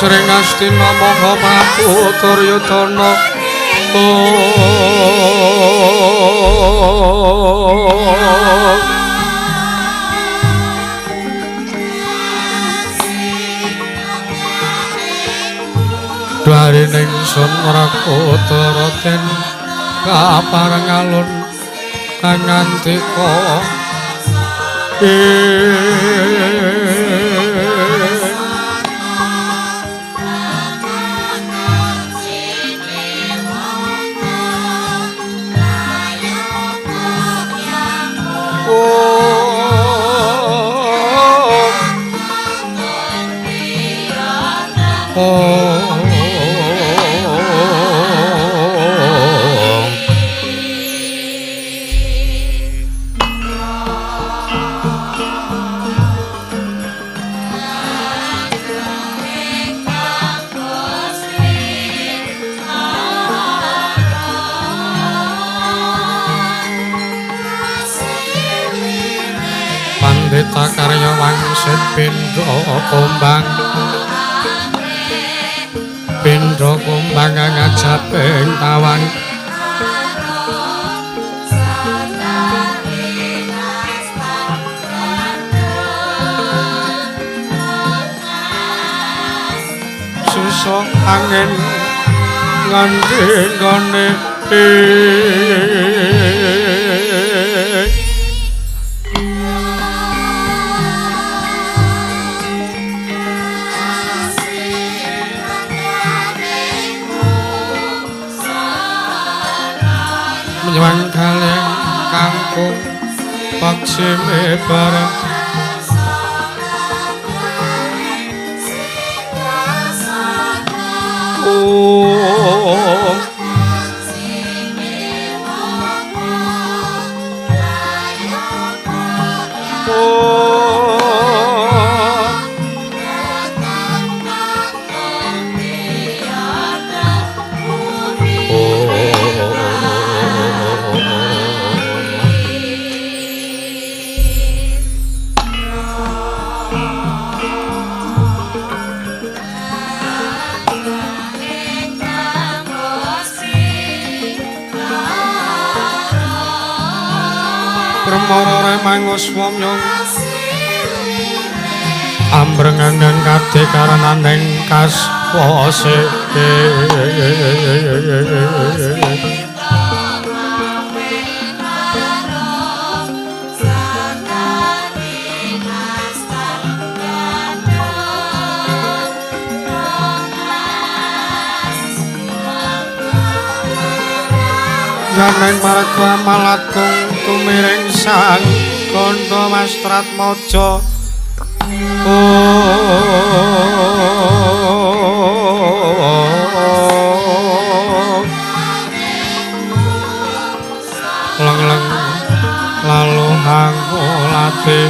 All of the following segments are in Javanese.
Sring Astina Maha Prabu Duryudana Dwarining sun Rakudara ten kapareng alun ngandika Pandita karya wangsit pindha kumbang ngajaping tawang susuk angin ngendi-ngendi menyang kaleng kangkung paksime bareng Pramara mangus wamyong ambrenganan kadhekaraning kaswase Janeng marga malatung tumiring sang Kanda Mastratmaja Leng-leng lalu hangolate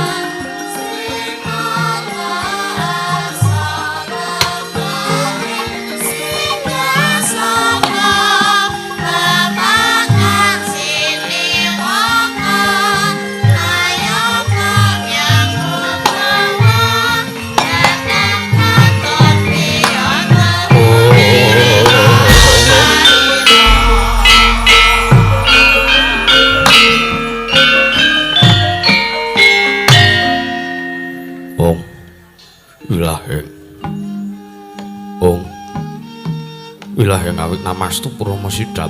Wilahing awik namastu Purama Sidam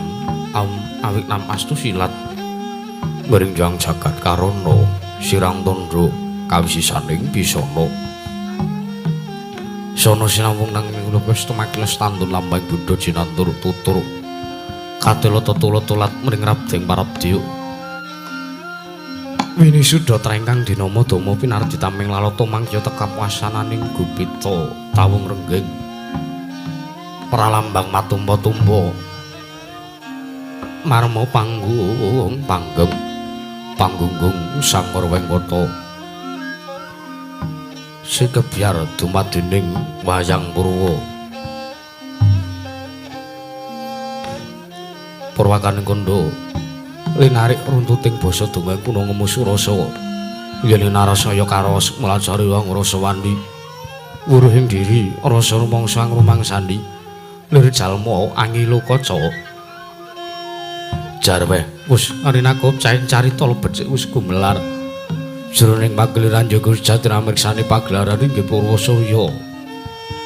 awik namastu silat Merinjang jagat karana sirang tandha kawisisaning bisana sono sinambung nang kula wis tumakiles tandun lambang Buddha jinantur tutur katela tetula-tulat mring rabding parabdiya Wini suda trengkang dinama dama pinardi taming lalata mangya tekap wasananing gupita tawung renggeng pralambang matumpa-tumpa marma panggung panggunggung sang Werwengkata sing kebyar dumadening wayang Purwa Purwakaning Kanda linarik runtuting basa donga kuna ngemu surasa yen narasaya karo melajari wong rasa wandi wuruhing diri rasa rumangsa ngrumangsani lir jalma angilo kaca jarwe wis arinakop carita lebet wis gumelar jroning pagelaran Jaga Sejati mirsani pagelaran inggih Purwosoyo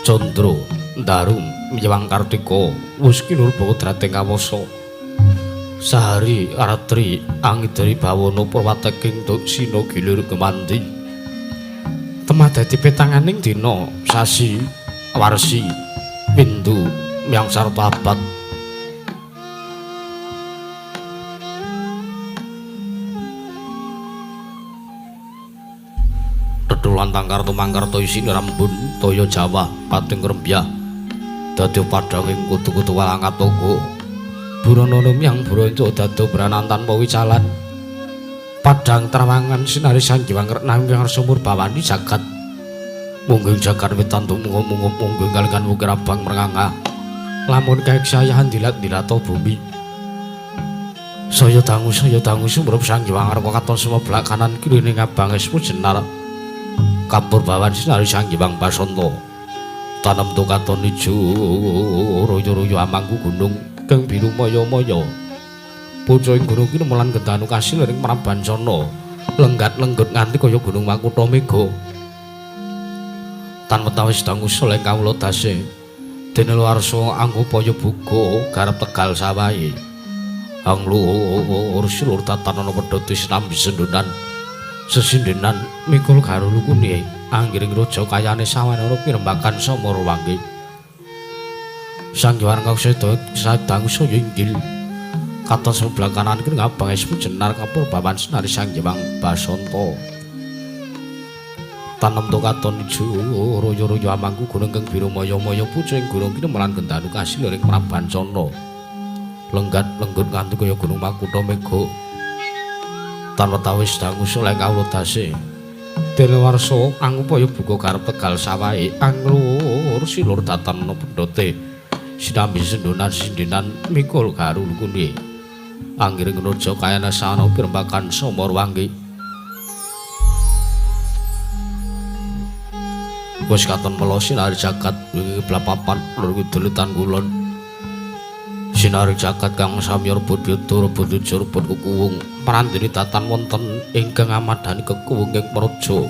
Candra Darum Miwang Kartika wis kinurba drateng kawasa sahari aratri angidari bawana purwateking tuk sina gilir kemandi temadati petanganing dina sasi warsi windu miyang sarta abad tetulan tangkarto mangkarto isine rambun toya Jawa pating rembyah dadi padhanging kutu-kutu walangat togo burono miyang bronco dado branan tanpa wicalan padhang trawangan sinari Sang Hyang nanging sumur bawani jagat mungging jagat wetan tumungu-mungu mungging kalikan wukir abang meranganga lamun kaiksayahan dilat-dilato bumi saya dangu sumrep Sang Hyang arep katon sumeblak kanan kiri ning abang esmu jenar kapur bawan sinari Sang Hyang Basanta tanem to katon ijo royo-royo amangku gunung kang biru moyo-moyo pucuk ing gunung iki nemelan gendanu kasil ring Prabancana lenggat-lenggut nganti kaya gunung Makutha Mega tan wetawis dangu soleh kawula dase dene warsa anggupaya buga garep tegal sawahe anglu ursilur tatanana pedhoti sinambi sendunan sesindenan mikul garulukune anggiring raja kayane sawanara pirembakan samara wangi Sang Hyang Seda sadang saya inggil katon sebelah kanan kiri ngabang esmu jenar kapur bawan sinari Sang Hyang Basanta tanem to katon ijo royo-royo amangku gunung kang biru moyo-moyo pucuk ing gunung kene melan gendanu kasil ring Prabancana lenggat-lenggut nganti kaya gunung Makutha Mega tan wetawis dangu soleh kawula dase dene warsa angupaya buka karep tegal sawahe anglur silur tatanana pendhote sinambi sendunan sindenan mikul garulukune anggiring raja kayana sana pirembakan samara wangi wis katon melo sinari jagat wingi blapapan lur kidul kulon sinari jagat kang samya rebut yuda rebut ujo rebut kukuwung prandini tatan wonten ingkang amadani kekuwung ing praja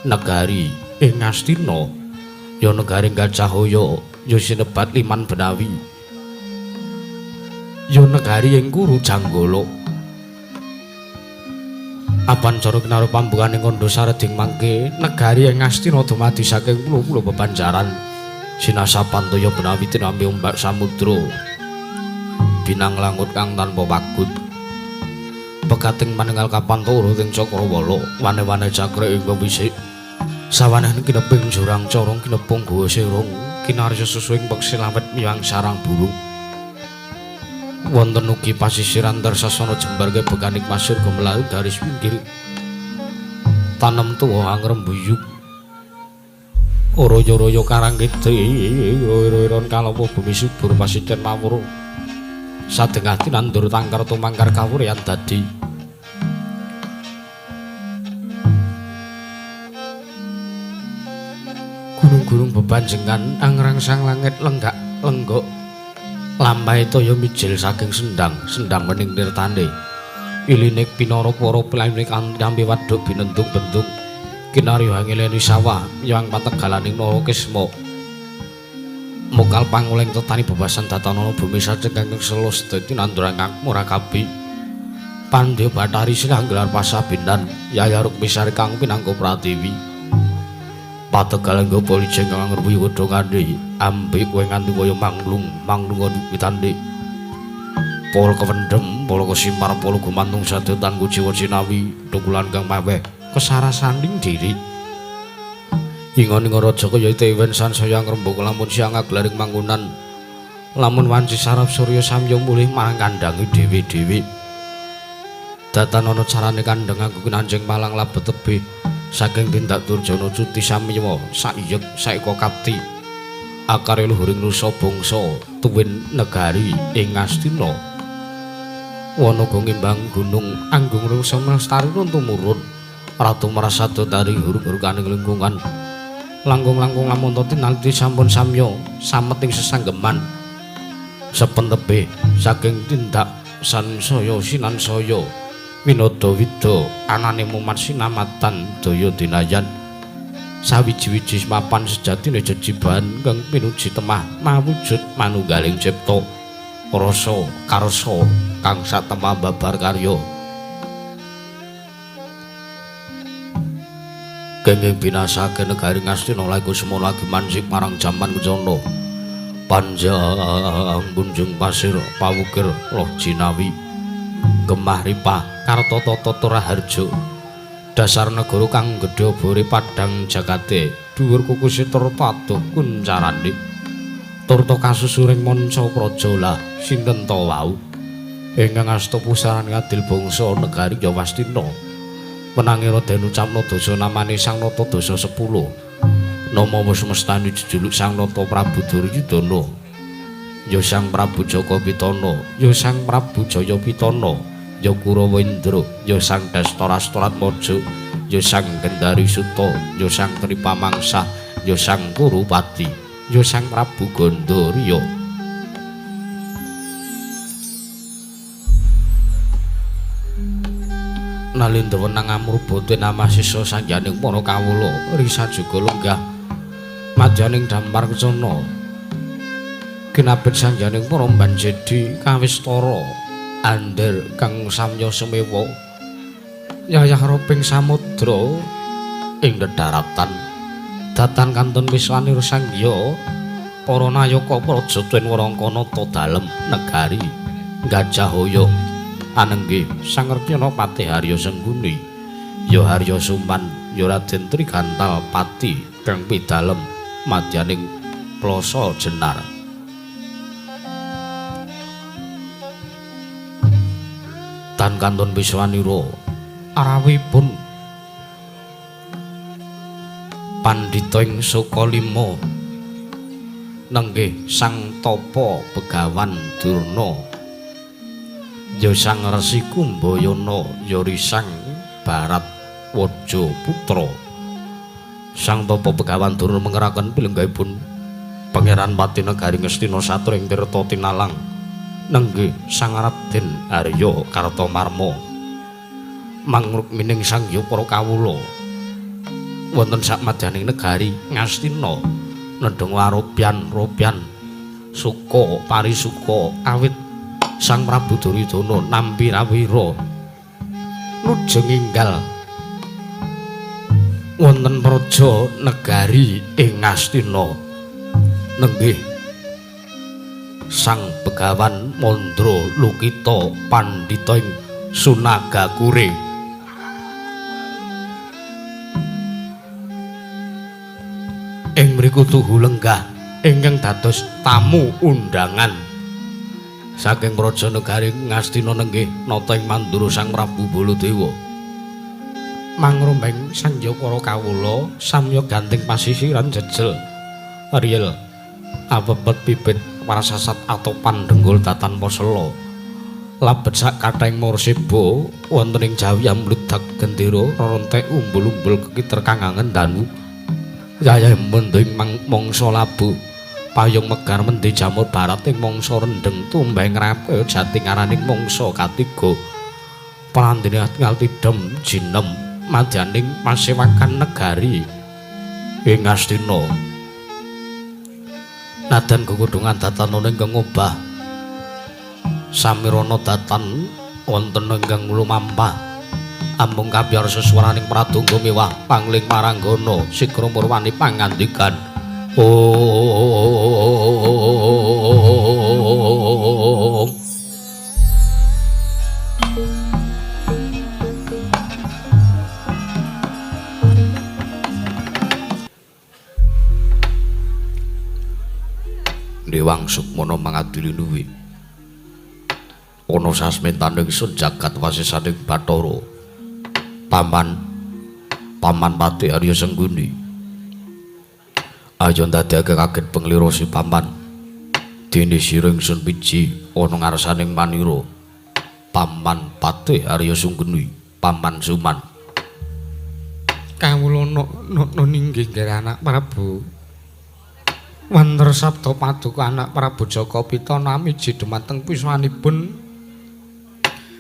negari ing Astina ya negari Gajahhoya ya sinebat Liman Benawi ya negari ing Kuru Janggala apancara kinaru pambukaning kandha sareding mangke negari ing Astina dumadi saking pulo-pulo bebanjaran sinasapantaya Benawi tinampi ombak samudra binang langut kang tanpa wagut pegating manunggal kapantara ing Cakrawala wane-wane cakra ing wisik sawanèning kineping jurang corong kinepung gawa serong kinarya susuing peksi lawet miwang sarang burung wonten ugi pasisir antar sasana jembar kebekaning pasir gemelar garis pinggir tanem tuwa angrembuyuk royo-royo karang gedhe royo-royon kalapa bumi subur pasiten mawur sadeng ati nandur tangkar tumangkar kawuryan dadi gunung-gunung bebanjengan angrangsang langit lenggak lenggok lampahe toya mijil saking sendang mening nirtane ilinek pinara para pelaine kanthi wadhuk binentung-bentung kinarya ngileni sawah yang pategalaning Narakisma mokal panguleng tetani bebasan datanana bumi sajengking selus dadi nanduran murakabi pandya bathari sinah gelar pasabinan yayaruk misari kang pinangka pratiwi pategalan go polijeng kang ngruwi wedhongane ambek kowe nganti kaya manglung witande pol kewendhem pol kesimpar pol gumantung sadya tanggo jiwa sinawi tukulan kang maweh kesarasaning diri ingon raja kaya Dewen sansaya ngrembug lamun siang aglaring mangkunan lamun wanci saraf surya samya mulih marang kandhange dhewe-dhewe datanana carane kandhang anggo kinanjing malang labet tebih saking tindak Durjana cuti samiya saiyeg saeka kapti akare luhuring nusa bangsa tuwin negari ing Astina wanaga ngimbang gunung anggung rasa lestari tumurun ratu marasada dari huruk-hurukaning lingkungan Langkung-langkung lamun tinaliti sampun samya sameting sesanggeman sepentebe saking tindak sansaya sinansaya winada wida anane mumat sinamatan daya dinayan sawiji-wiji mapan sejatine jejiban kang pinuji temah mawujud manunggaling cipta rasa karsa kang satemah babar karya kenging binasake negari Ngastina lagu semula lagi mansik marang jaman kencana panjang kunjung pasir pawukir loh jinawi gemah ripah kartotata raharja dasar negara kang gedhe bore padhang jagate dhuwur kukusi tur patuh kuncarane turta kasusuring manca praja lah sinten ta wau ingkang asta pusaran ngadil bangsa negari Yawastina menangira den ucapna dosa namane Sang Nata Dasa 10 nama wis mestani jejuluk Sang Nata Prabu Duryudana ya Sang Prabu Jaka Pitana ya Sang Prabu Jayapitana ya Kurawa Indra ya Sang Dastarastratmaja ya Sang Gendari Suta ya Sang Tripamangsa ya Sang Kurupati ya Sang Prabu Gandharya nalindra wenang amrubate namah sisa sanjaning para kawula risa juga lenggah madyaning dampar kecana kinabet sanjaning para banjedi kawistara andher kang samya semewa yayah roping samudra ing dhedharatan datan kantun wiswanir sangya para nayaka praja tuwin warangkanata dalem negari Gajahhoya anenggih Sang Rekyana Patih Harya Sengguni ya Harya Suman ya Raden Trigantal Pati kang pidalem madyaning plasa jenar tan kantun Wiswanira arawipun pandhita ing Sukalima nenggih Sang Tapa Begawan Durna ya Sang Resi Kumbayana ya Risang Barat Waja Putra Sang Tapa Begawan Durna mengeraken pilenggahipun Pangeran Pati Negari Ngastina Satra ing tirta tinalang nenggih Sang Raden Arya Kartamarma mangruk mining sangya para kawula wonten sak madyaning negari Ngastina nedheng warobyan suka parisuka awit Sang Prabu Duryudana nampi rawira lujeng enggal wonten praja negari ing Ngastina nenggih Sang Begawan Mandra Lukita pandhita ing Sunagakure ing mriku tuhu lenggah ingkang dados tamu undangan saking praja negari Ngastina nenggih nata ing Mandura Sang Prabu Baladewa mangrombeng sangya para kawula samya ganting pasisiran jejel riel apepet pipit warasasat atopan denggul datan posela labet sak kathahing morseba wonten ing jawi ambludak gendera rontek umbul-umbul kekiter kang ngendanu yayah mending mangsa labu payung megar mendi jamur barat ing mangsa rendeng tumbeng rape jati ngaraning mangsa katiga prandene ngaltidhem jinem madyaning pasewakan negari ing Ngastina nadan gegudungan datan ingkang ngobah samirana datan wonten ingkang lumampah amung kabiyarsa swaraning pradonga mewah pangling maranggana sigra purwani pangandikan Om Dewang Sukmana mangadili nuwi ana sasmitaning sun jagat wasisaning Bathara paman Pati Arya Sengguni aja ndadekake kaget penglira si paman dene sira ingsun piji ana ngarsaning manira paman Pati Arya Sengguni paman Suman Kawula ninggih anak Prabu. Wonten sabda paduka anak Prabu Jaka Pitana miji dumateng piswanipun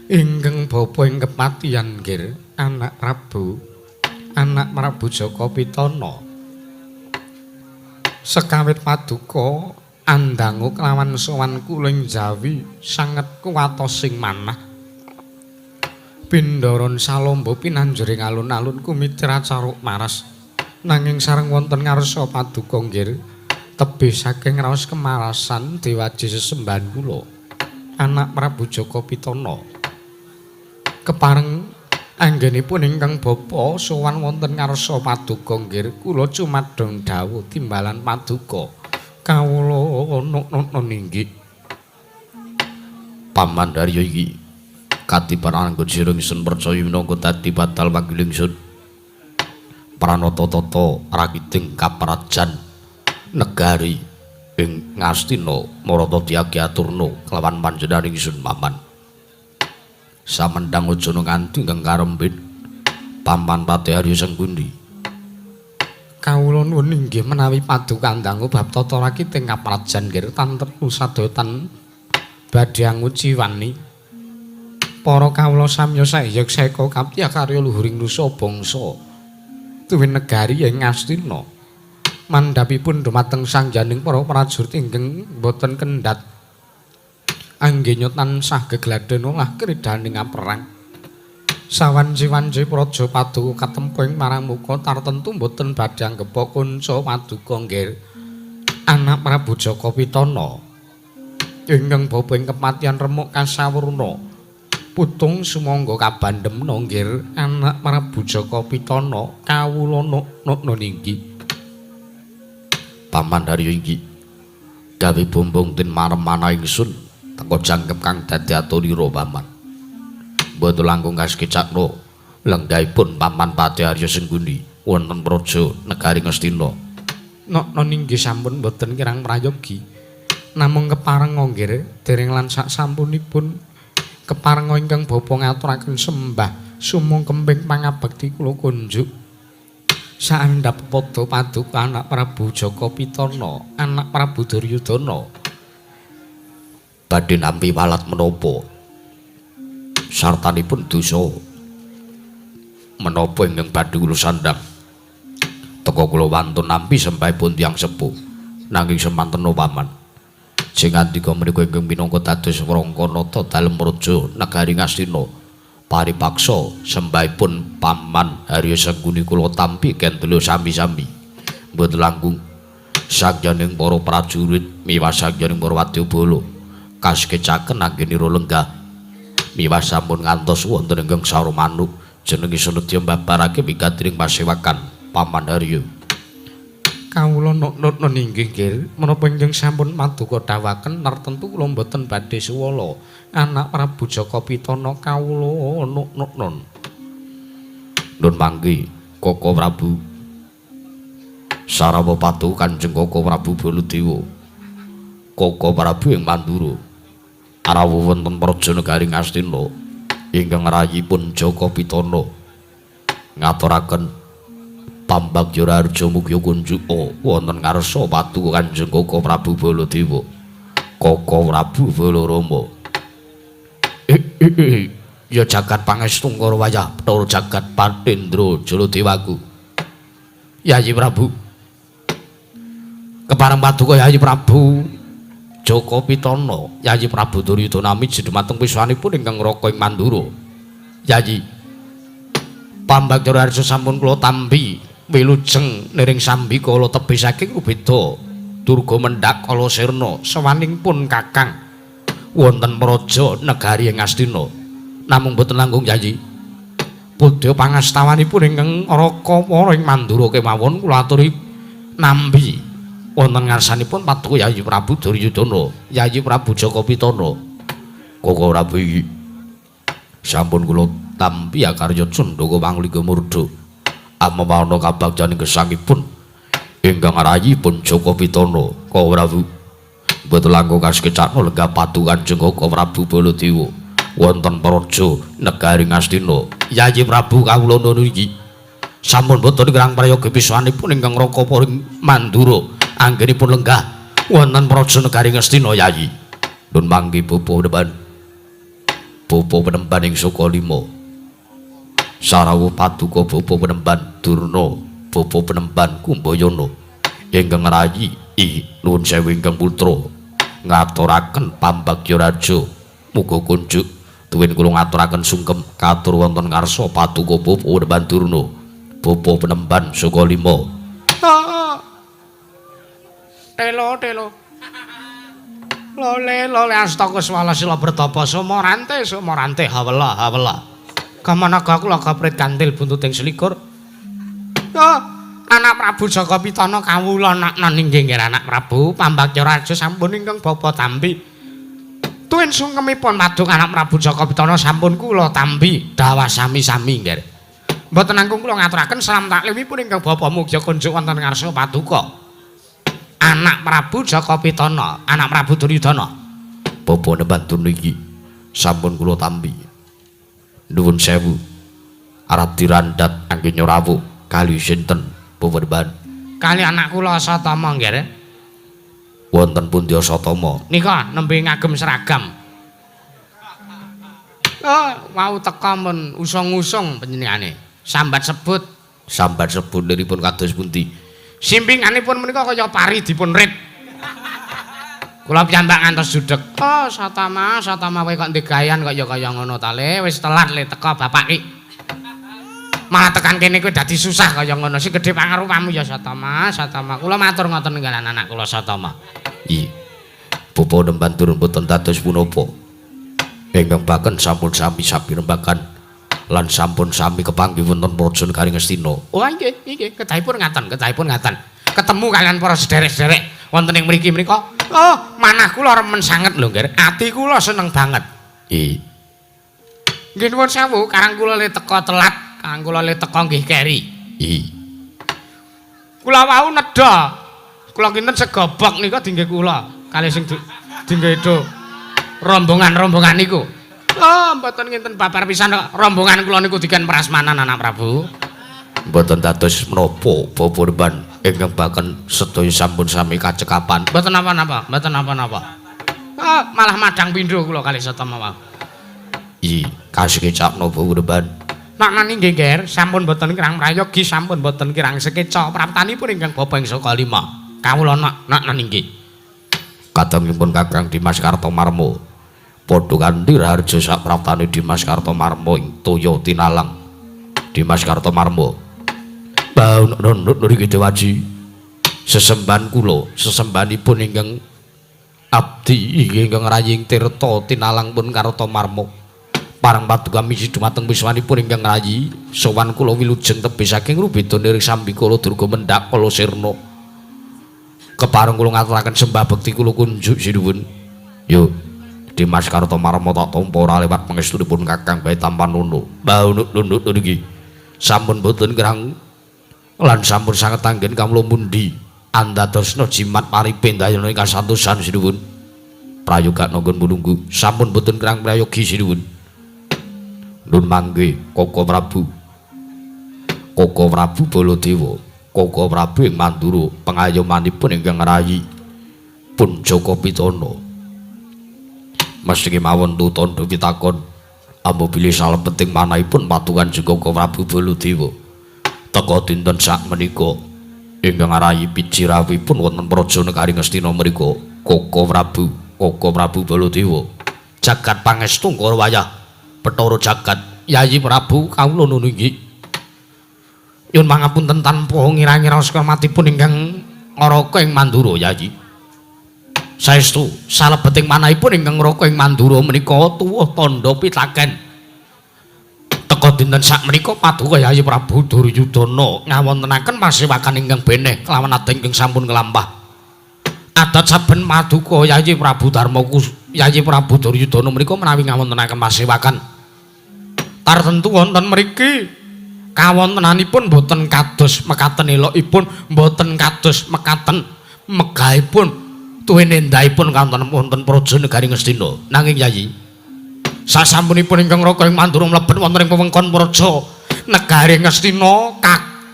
ingkang bapa ing kepatihan nggih anak Prabu Jaka Pitana. Sekawit paduka andangu kelawan sowan kuling Jawi sanget kuwatosing manah. Pindaran salomba pinanjuring alun-alun kumitra caruk maras nanging sareng wonten ngarsa paduka nggih tebih saking raos kemarasan dewaji sesembahan kula anak Prabu Jaka Pitana kepareng anggenipun ingkang bapa sowan wonten ngarsa paduka nggih kula cumadhong dawuh timbalan paduka kawula ninggih Paman Darya iki katipan anggon sira ingsun percaya minangka dadi batal panggil ingsun pranata-tata rakiting kaprajan negari ing Ngastina marata diagi aturna kelawan panjenengan ingsun Paman samendang aja nganti ingkang karempit Paman Pati Arya Sanggundi kawula nuwun inggih menawi paduka ndangu bab tata rakiting kaprajan nggih tantetu sadotan badhe anguci wani para kawula samya sayeksa kaptiah karya luhuring nusa bangsa tuwin negari ing Ngastina mandhapipun dumateng sangjaning para prajurit ingkang boten kendhat anggenya tansah gegladhen olah kridaning perang sawanci-wanci praja paduka katempo ing marang muka tartentu boten badhe anggepa kunca paduka nggih anak Prabu Jaka Pitana ingkang bapa ing kematian remuk kasawurna putung sumangga kabandhemna nggih anak Prabu Jaka Pitana kawula ninggih Paman Darya iki gawe bombong tin marem manah ingsun teka jangkep kang dadi aturira Paman mboten langkung kaskecakna lenggahipun Paman Pati Arya Sanggundi wonten praja negari Ngastina ninggih sampun mboten kirang prayogi namung keparenga nggih dereng lan sak sampunipun keparenga ingkang bapa ngaturaken sembah sumung kemping pangabekti kula kunjuk saandhap padha paduka anak Prabu Jaka Pitana anak Prabu Duryudana badhe nampi walat menapa sartanipun dosa menapa ingkang badhe kula sandhang teka kula wantun nampi sembahipun tiyang sepuh nanging semanten Paman sing andika menika ingkang minangka dados wrangkanata dalem praja negari Ngastina paripaksa sembahipun Paman Arya Sanggundi kula tampi kendelo sami-sami mboten langkung sakjaning para prajurit miwah sakjaning para wadyabala kaskecaken anggenira lenggah miwah sampun ngantos wonten ingkang sawara manuk jenenge Sunedya mbabarake migatiring pasewakan Paman Arya kawula ninggih nggih menapa ingkang sampun paduka dawuhaken tartentu kula mboten badhe suwala anak Prabu Jaka Pitana kawula nun mangke Koko Prabu Sarawa patu Kanjeng Koko Prabu Baladewa Koko Prabu ing Mandura arawuh wonten praja negari Ngastina ingkang rayipun Jaka Pitana ngaturaken Pambagya Harja Mukya Kunjuka wonten ngarsa patu Kanjeng Koko Prabu Baladewa Koko Prabu Balarama ya jagat pangestu karo wayah Bathara jagat Patendra Jaladewaku Yayi Prabu kepareng paduka Yayi Prabu Jaka Pitana Yayi Prabu Duryudana miji dumateng piswanipun ingkang raka ing Mandura Yayi Pambagya Harja sampun kula tampi wilujeng niring sambi kala tebih saking Ubeda Durga Mendhak Kala Sirna sawaningipun Kakang wonten praja negari ing Ngastina namung boten langkung Yayi budya pangastawanipun ingkang raka para ing Mandura kemawon kula aturi nambi wonten ngarsanipun paduka Yayi Prabu Duryudana Yayi Prabu Jaka Pitana Koko Prabu iki sampun kula tampi karya Candaka Panglika Murda amawana kabagyaning gesangipun ingkang rayipun Jaka Pitana Koko Prabu boten langkung kaskecakna lenggah patu Kanjeng Koko Prabu Baladewa wonten praja negari Ngastina Yayi Prabu kawula nuwun iki sampun boten kirang prayogi piswanipun ingkang Raka paring Mandura anggenipun lenggah wonten praja negari Ngastina Yayi. Nun mangke Bapa Penemban ing Sukalima Sarawa Paduka Bapa Penemban Durna Bapa Penemban Kumbayana ingkang rayi nuwun sewu ingkang putra ngaturaken pambagya raja muga kunjuk tuwin kula ngaturaken sungkem katur wonten ngarsa Paduka Bapa Penemban Durna Bapa Penemban Sukalima. Telo lole astaka swala sila bertapa sumorante hawela kamanaga kula kaprit kantil buntuting selikur. Anak Prabu Jaka Pitana kawula nakna inggih anak Prabu pambagya raja sampun ingkang bapa tampi tuwin sungkemipun madung anak Prabu Jaka Pitana sampun kula tampi dawa sami-sami nggih. Mboten langkung kula ngaturaken salam taklimipun ingkang bapa mugia kunjuk wonten ngarsa Paduka anak Prabu Jaka Pitana, anak Prabu Duryudana. Bapa Penemban niki sampun kula tampi. Nuwun sewu. Arep dirandat angge nyorawuh kali sinten Bapa Penemban? Kali anak kula Satama nggih. Wonten pundi Satama? Nika nembe ngagem seragam. Mau teka men usung-usung panjenengane. Sambat sebut niripun kados pundi? Simpinganipun menika kaya pari dipun rit. Kula piyambak ngantos judeg. Satama kowe kok ndegayan kaya ngono ta le, wis telat le teka bapak ki. Malah tekan kene kowe dadi susah kaya ngono. Sing gedhe pangarupamu ya Satama. Kula matur ngoten ninggalan anak kula Satama. Nggih. Bapa Penemban turun boten dados punapa. Ingkang baken sampun sami sabirembakan lan sampun sami kepanggih wonten praja negari Ngastina. Oh nggih, kedahipun ngaten. Ketemu kalian para sederek-sederek wonten ing mriki menika. Manah kula remen sanget lho, nggih. Ati kula seneng banget. Nggih nuwun sewu, karang kula le teka telat, karang kula le teka nggih keri. Kula wau nedha. Kula kinten segobok nika dingge kula kalih sing dingge itu rombongan niku. Mboten nginten babar pisan rombongan kula niku diken prasmanan anak Prabu. Mboten dados menapa Bapa Penemban ingkang baken sedaya sampun sami kacekapan. Mboten napa-napa. Malah madang pindho kula kalih Satama. Kasekecapno Bapa Penemban. Naknani nggih nggih, sampun mboten kirang prayogi, sampun mboten kirang sekeca praptanipun ingkang Bapa ing Sukalima. Kawula naknani nggih. Kadangipun Kakang Dimas Kartomarma padha kanthi raharja sak praptane Dimas Kartomarma ing toya tinalang. Dimas Kartomarma. Niki Dewaji. Sesembahan kula, sesembahanipun ingkang abdi ingkang raying tirta tinalang pun Kartomarma. Parang paduka misi dumateng wiswanipun ingkang rayi sowan kula wilujeng tebih saking Rubeda niring Sambikala Durga Mendhak Kala Sirna. Kepareng kula ngaturaken sembah bekti kula kunjuk sinuwun. Yo Dimas Kartomarma tak tampa ora lewat pangestunipun Kakang Bae Tampanono. Nunduk niki sampun boten kirang lan sampun sanget anggen kamula mundi andadosna jimat paripe dayana ing kasantosan sinuwun. Prayoga nanggon menunggu sampun boten kirang prayogi sinuwun. Nun mangke Koko Prabu Baladewa, Koko Prabu ing Mandura pengayomanipun ingkang rayi pun Jaka Pitana. Mesthi mawon tutandha pitakon apabila salebeting manahipun patungan Koko Prabu Baladewa teka dinten sak menika ingkang rayi pijirawipun wonten praja negari Ngastina mriku Koko Prabu Baladewa jagat pangestu karo wayah Bathara jagat Yayi Prabu kawula nuwun inggih. Nyuwun pangapunten tanpa ngira-ngira sekamatipun ingkang ngraka ing Mandura Yayi. Saestu salebeting manahipun ingkang ngraka ing Mandura menika tuwuh tandha pitaken. Teka dinten sak menika Paduka Yayi Prabu Duryudana ngawontenaken pasewakan ingkang beneh kelawan adeng ingkang sampun nglampah. Adat saben Paduka Yayi Prabu Yayi Prabu Duryudana menika menawi ngawontenaken pasewakan tartentu wonten mriki kawontenanipun boten kados mekaten elokipun, boten kados mekaten megahipun tuwin endahipun wonten praja negari Ngastina. Nanging Yayi sasampunipun ingkang ngraka ing Mandura mlebet wonten ing wewengkon praja negari Ngastina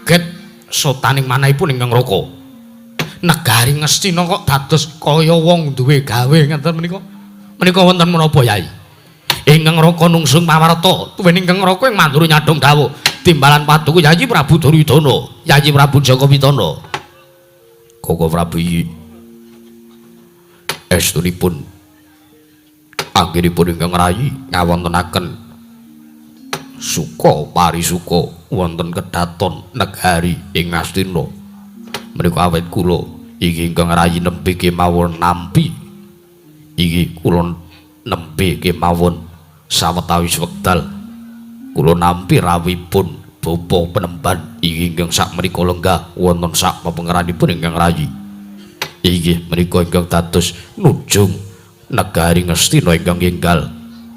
kaget sotaning manahipun ingkang Raka. Negari Ngastina kok dados kaya wong duwe gawe ngeten menika. Menika wonten menapa Yai? Ingkang Raka nungsung pawarta, tuwin ingkang Raka ing Mandura nyadong dawuh timbalan paduka Yayi Prabu Duryudana, Yayi Prabu Jakawitana. Koko Prabu estunipun anggenipun ingkang rayi ngawontenaken suka parisuka wonten kedaton negari ing Ngastina. Menika awet kula iki ingkang rayi nembe kemawon nampi. Iki kula nembe kemawon sawetawis wekdal kula nampi rawipun bapa penemban iki ingkang sakmenika lenggah wonten sak pepengeranipun ingkang rayi. Iki menika ingkang dados nujung negari Ngastina ingkang enggal,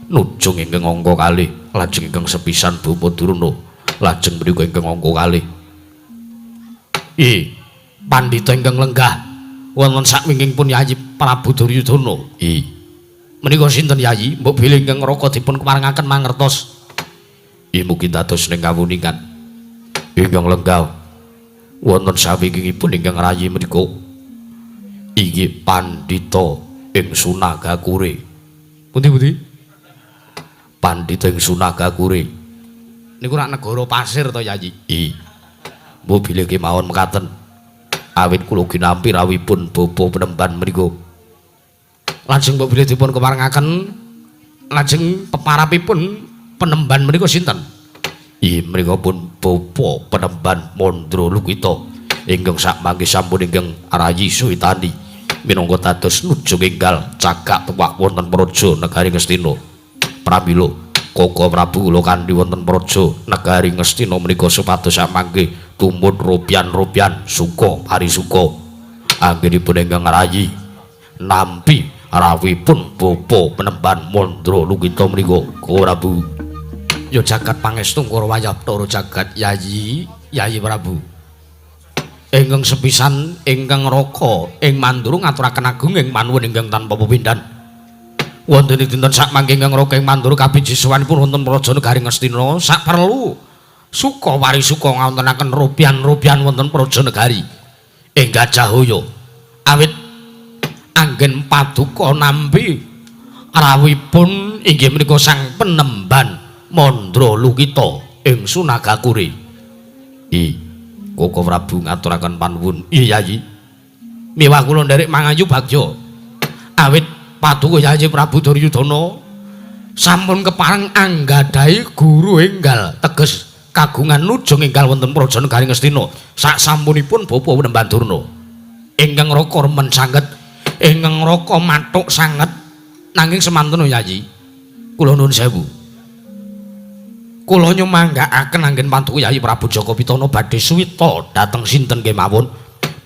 nujung ingkang angka kalih, lajeng ingkang sepisan Bapa Durna, lajeng menika ingkang angka kalih. Pandhita ingkang lenggah wonten sakwingkingipun Yayi Prabu Duryudana. Menika sinten Yayi? Mbok bilih ingkang Raka dipun paringaken mangertos. Mugi dados ning kawuningan ingkang lenggah wonten sakwingkingipun ingkang rayi menika inggih Pandhita ing Sunagakure. Pundi-pundi? Pandhita ing Sunagakure. Niku rak negara pasir to Yayi? Mbok bilih kemawon mekaten. Awit kula ginampi rawipun bapa penemban menika. Lajeng mbok bilih dipun keparengaken lajeng peparapipun penemban menika sinten? Menika pun bapa penemban Mandra Lukita ingkang sakmangke sampun ingkang rayi suwitani minangka dados nujung enggal cagak tuwak wonten praja negari Ngastina. Pramila Koko Prabu kula kanthi wonten praja negari Ngastina menika supados samangke tumut ropian-ropian suka parisuka anggenipun ingkang rayi nampi rawipun bapa penemban Mandra Lukita menika. Koko Prabu ya jagat pangestu karo wayaptara jagat Yayi Prabu. Ingkang sepisan ingkang Raka ing Mandura ngaturaken agung ing manuwun ingkang tanpa pepindhan. Wonten dinten sakmangke ingkang Raka ing Mandura kabiji sowanipun wonten praja negari Ngastina saperlu suka parisuka ngawontenaken ropian-ropian wonten praja negari ing Gajahhoya. Awit anggen paduka nampi rawipun inggih menika sang penemban Mandra Lukita ing Sunagakure. Koko Prabu ngaturaken panuwun. Yayi. Miwah kula nderek mangayu bagya. Awit paduka Yayi Prabu Duryudana sampun kepareng anggadhahi guru enggal teges kagungan nujung enggal wonten praja negari Ngastina. Sak sampunipun bapa penemban Durna. Ingkang Raka remen sanget, ingkang Raka mathuk sanget nanging semanten Yayi. Kula nuwun sewu. Kula nyemanggakaken anggen paduka Yayi Prabu Jakawitana badhe suwita dhateng sinten kemawon,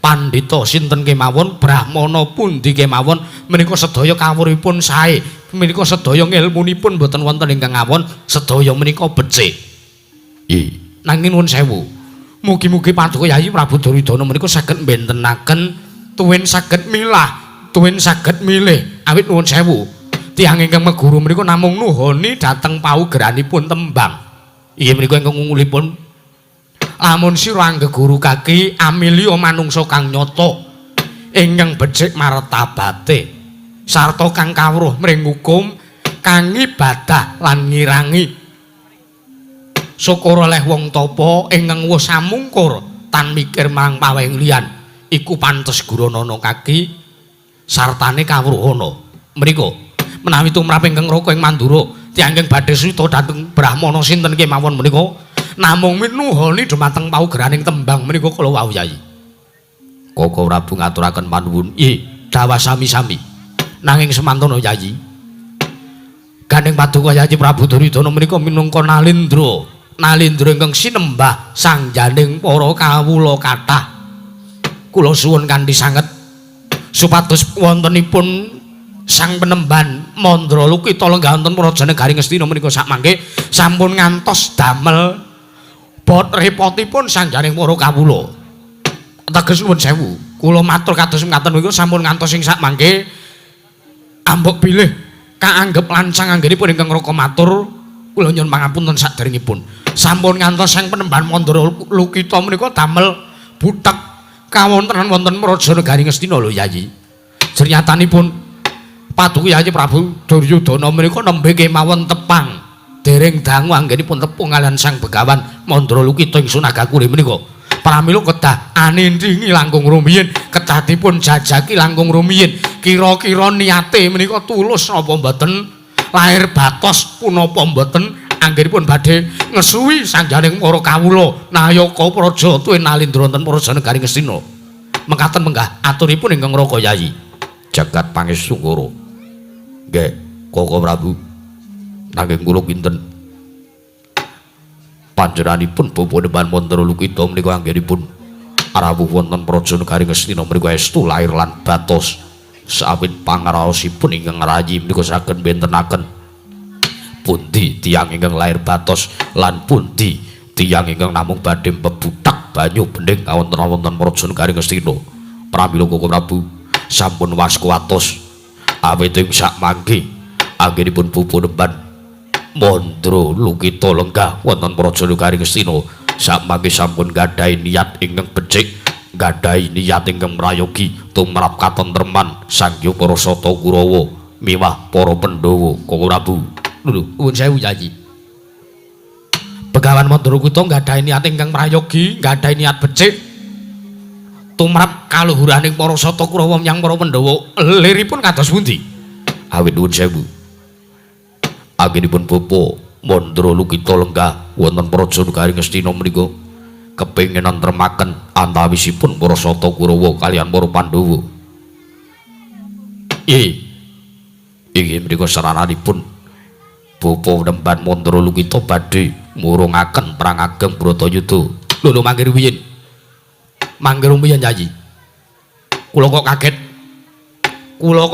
pandhita sinten kemawon, brahmana pundi kemawon, menika sedaya kawruhipun sae, menika sedaya ngilmunipun boten wonten ingkang ngawon, sedaya menika becik. Nanging nuwun sewu, mugi-mugi paduka Yayi Prabu Duryudana menika saged mbentenaken tuwin saged milah, tuwin saged milih. Awit nuwun sewu, tiyang ingkang meguru menika namung nuhoni dhateng paugeranipun tembang. Menika ingkang ngungulipun lamun sira anggeguru kaki amilya manungsa kang nyata ingkang becik martabate sarta kang kawruh mring hukum kang ibadah lan ngirangi syukur oleh wong tapa ingkang wis samungkur tan mikir marang paweh liyan iku pantes guranana kaki sartane kawruhana. Menika menawi tumrap ingkang Raka ing Mandura tiyang badhe suwita dhateng brahmana sinten kemawon menika namung minuhoni dhumateng paugeraning tembang menika kula wau Yayi. Koko Prabu ngaturaken panuwun. Dawa sami-sami. Nanging semantana Yayi. Gandeng paduka Yayi Prabu Duryudana menika minangka nalindra. Nalindra ingkang sinembah sangjaning para kawula kathah. Kula suwun kanthi sanget supados wontenipun sang penemban Mandra Lukita lenggah wonten praja negari Ngastina menika sakmangke sampun ngantos damel bot repotipun sangjaning para kawula. Teges nuwun sewu, kula matur kados mekaten menika sampun ngantos sing sakmangke ambek bilih kaanggep lancang anggenipun ingkang Raka matur Kula nyuwun pangapunten saderengipun. Sampun ngantos sang penemban Mandara Lukita menika damel butek kawontenan wonten Prajanegari Ngastina lho Yayi. Jernyatanipun Paduka Yayi Prabu Duryudana menika nembe kemawon tepang dereng dangu anggenipun tepung kaliyan sang Begawan Mandara Lukita ing Sunagakure menika. Pramila kedah anindringi langkung rumiyin, kedah dipun jajaki langkung rumiyin. Kira-kira niate menika tulus napa mboten? Lahir batos punapa mboten anggenipun badhe ngesuwi sangjaning para kawula Nayaka Praja tuwin nalindra wonten Prajanegari Ngastina. Mekaten menggah aturipun ingkang Raka Yayi. Jagat pangestu Kara. Nggih, Kaka Prabu. Nanging kula kinten panjenenganipun Bapak Mandara Lukita menika anggenipun rawuh wonten Prajanegari Ngastina menika estu lahir lan batos. Sawit pangraosipun ingkang rayi menika saged bentenaken pundi tiyang ingkang lair batos lan pundi tiyang ingkang namung badhe bebutak banyu bening kawonten-wonten Prajanegari Ngastina. Pramila Kaka Prabu sampun waskuwatos awit ing sak mangke anggenipun Bapak Mandara Lukita lenggah wonten Prajanegari Ngastina sak mangke sampun gadhahi niat ingkang becik, gadhahi niat ingkang mrayogi tumrap katentreman Sangya Parasata Kurawa miwah para Pandhawa. Kaka Prabu lho nuwun sewu Yayi. Begawan Mandara Lukita gadhahi niat ingkang mrayogi, gadhahi niat becik tumrap kaluhuraning Parasata Kurawa menyang para Pandhawa. Liripun kados pundi? Awit nuwun sewu. Anggenipun Bapak Mandara Lukita lenggah wonten Prajanegari Ngastina menika kepengin nentremaken antawisipun Parasata Kurawa kaliyan para Pandhawa. Inggih menika sarananipun Bapak Penemban Mandara Lukita badhe murungaken perang ageng Bratayuda. Lho mangke rumiyin. Mangke rumiyin Yayi. Kula kok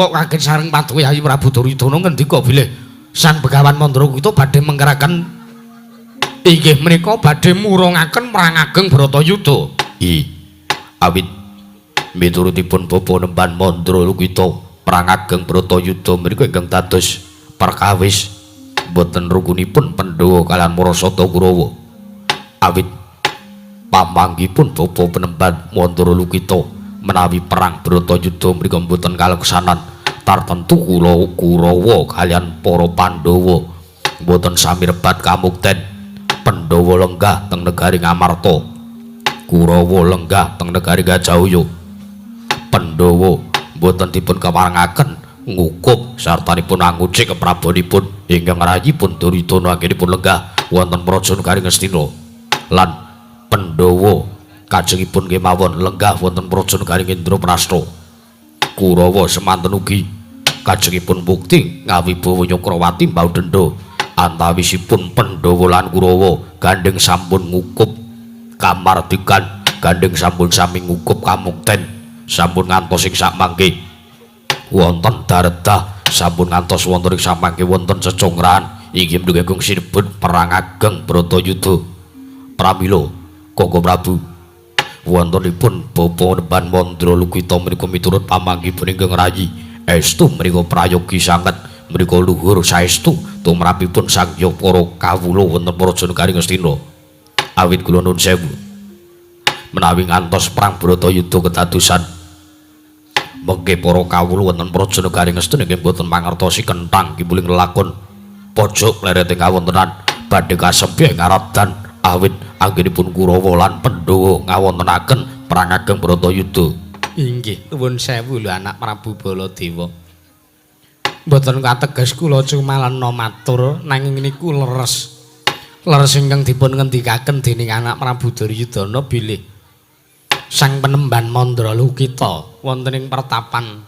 kaget sareng Paduka Yayi Prabu Duryudana ngendika bilih sang Begawan Mandara Lukita badhe mengkeraken inggih menika badhe murungaken perang ageng Bratayuda. Awit miturutipun Bapak Penemban Mandara Lukita perang ageng Bratayuda menika ingkang dados perkawis boten rukunipun Pandhawa kaliyan Parasata Kurawa. Awit pamanggipun Bapak Penemban Mandara Lukita menawi perang Bratayuda menika boten kaleksanan tartentu Kurawa kaliyan para Pandhawa boten sami rebat kamukten. Pandhawa lenggah teng negari Ngamarta, Kurawa lenggah teng negari Gajahaya. Pandhawa boten dipun kawarangaken ngukup sartanipun angucik keprabonipun ingkang rayipun Duryudana anggenipun lenggah wonten Prajanegari Ngastina. Lan Pandhawa kajengipun kemawon lenggah wonten Prajanegari Indraprastha. Kurawa semanten ugi kajengipun bukti ngawibawa Nyakrawati Mbawdenda antawisipun Pandhawa lan Kurawa gandeng sampun ngukup kamardikan, gandeng sampun sami ngukup kamukten, sampun ngantos ing sakmangke wonten daredah, sampun ngantos wonten ing sakmangke wonten cecongkrahan inggih menika sinebut perang ageng Bratayuda. Pramila Kaka Prabu wontenipun Bapak Penemban Mandara Lukita menika miturut pamanggipun ingkang rayi estu menika prayogi sanget menika luhur saestu tumrapipun Sangya para kawula wonten Prajanegari Ngastina. Awit kula nuwun sewu menawi ngantos perang Bratayuda kedadosan mengke para kawula wonten Prajanegari Ngastina nggih boten mangertosi kenthang kipuling lelakon pojok lereting kawontenan badhe kasempi ngaradan awit anggenipun Kurawa lan Pandhawa ngawontenaken perang ageng Bratayuda. Inggih nuwun sewu lho anak Prabu Baladewa. Mboten kateges kula cumalana matur nanging niku leres ingkang dipun ngendikaken dening anak Prabu Duryudana bilih sang Penemban Mandara Lukita wonten ing pertapan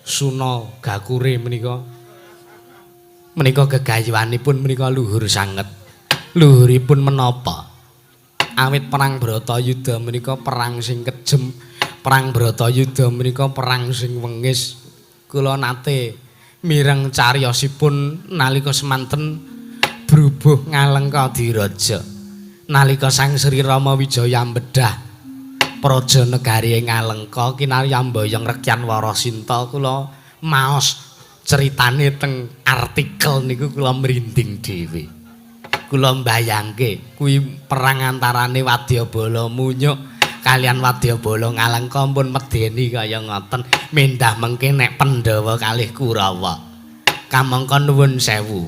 Sunagakure menika gegayuhanipun menika luhur sanget. Luhuripun menapa? Awit perang Bratayuda menika perang sing kejem, perang Bratayuda menika perang sing wengis. Kula nate mireng cariyosipun nalika semanten brubuh Ngalengkadiraja. Nalika Sang Sri Rama Wijaya mbedhah Prajanegari Ngalengka kinarya mboyong Rekyan Warasinta, kula maos critane teng artikel niku kula mrinding dhewe. kula mbayangke kuwi perang antarane Wadyabala Munyuk kalian Wadyabala Ngalengka pun medeni kaya ngoten mendah mengke nek Pandhawa kalih Kurawa kamangka nuwun sewu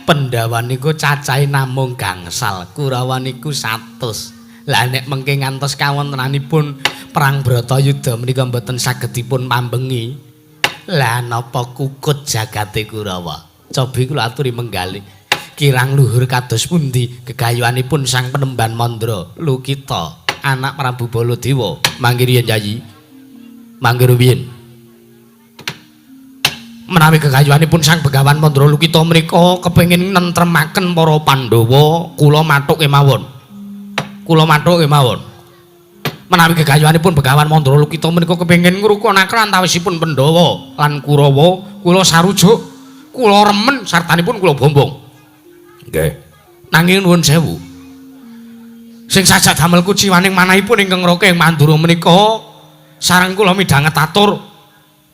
Pandhawa niku cacahe namung gangsal Kurawa niku 100 lah nek mengke ngantos kawontenanipun perang Bratayuda menika mboten saged dipun pambengi lah napa kukut jagate Kurawa cobi kula aturi menggalih kirang luhur kados pundi gegayuhanipun sang penemban Mandra Lukita anak Prabu Baladewa mangke riyen Yayi mangke rumiyin menawi gegayuhanipun sang Begawan Mandra Lukita menika kepengin nentremaken para Pandhawa kula mathuk kemawon menawi gegayuhanipun Begawan Mandra Lukita menika kepengin ngrukunaken antawisipun Pandhawa lan Kurawa kula sarujuk kula remen sartanipun kula bombong nggih nanging nuwun sewu sing sajak damel kuciwaning manahipun ingkang Raka ing Mandura menika sareng kula midhanget atur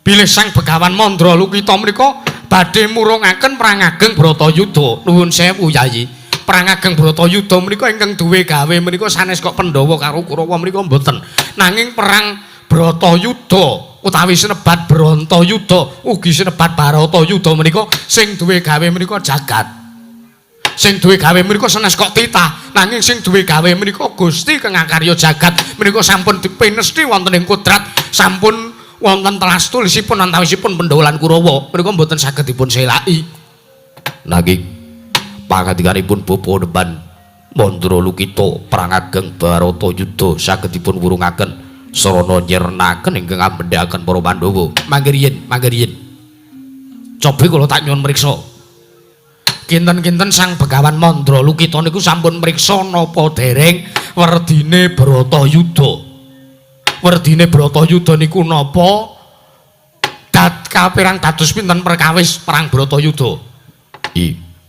bilih sang Begawan Mandra Lukita menika badhe murungaken perang ageng Bratayuda nuwun sewu Yayi perang ageng Bratayuda menika ingkang duwe gawe menika sanes kok Pandhawa karo Kurawa menika mboten nanging perang Bratayuda utawi sinebat Brantayuda ugi sinebat Baratayuda menika sing duwe gawe menika jagat sing duwe gawe menika sanes kok titah nanging sing duwe gawe menika Gusti Kang Akarya jagat menika sampun dipinesti wonten ing kodrat sampun wonten telas tulisipun antawisipun Pandhawa lan Kurawa menika mboten saged dipun selaki nanging pangandikanipun Bapa Demban Mandra Lukita perang ageng Baratayuda saged dipun wurungaken sarana nyernaken ingkang ambendhaken para Pandhawa mangke riyen cobi kula tak nyuwun mriksa kinten-kinten sang Begawan Mandra Lukita niku sampun mriksa napa dereng werdine Bratayuda niku napa kapirang dados pinten perkawis perang Bratayuda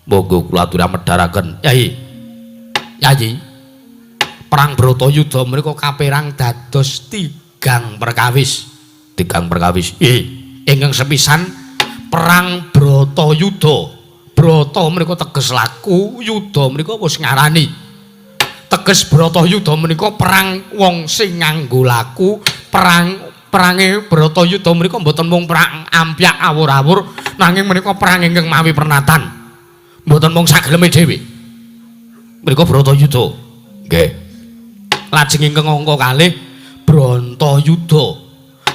monggo kula aturi medharaken Yayi perang Bratayuda menika kapirang dados 3 perkawis ingkang sepisan perang Bratayuda Brata menika teges laku, yuda menika wis ngarani. Teges Bratayuda menika perang wong sing nganggo laku, perange Bratayuda menika mboten mung perang ampyak awur-awur, nanging menika perang ingkang mawi pernatan. Mboten mung sageleme dhewe. Menika Bratayuda. Nggih. Lajeng ingkang angka kalih Brantayuda.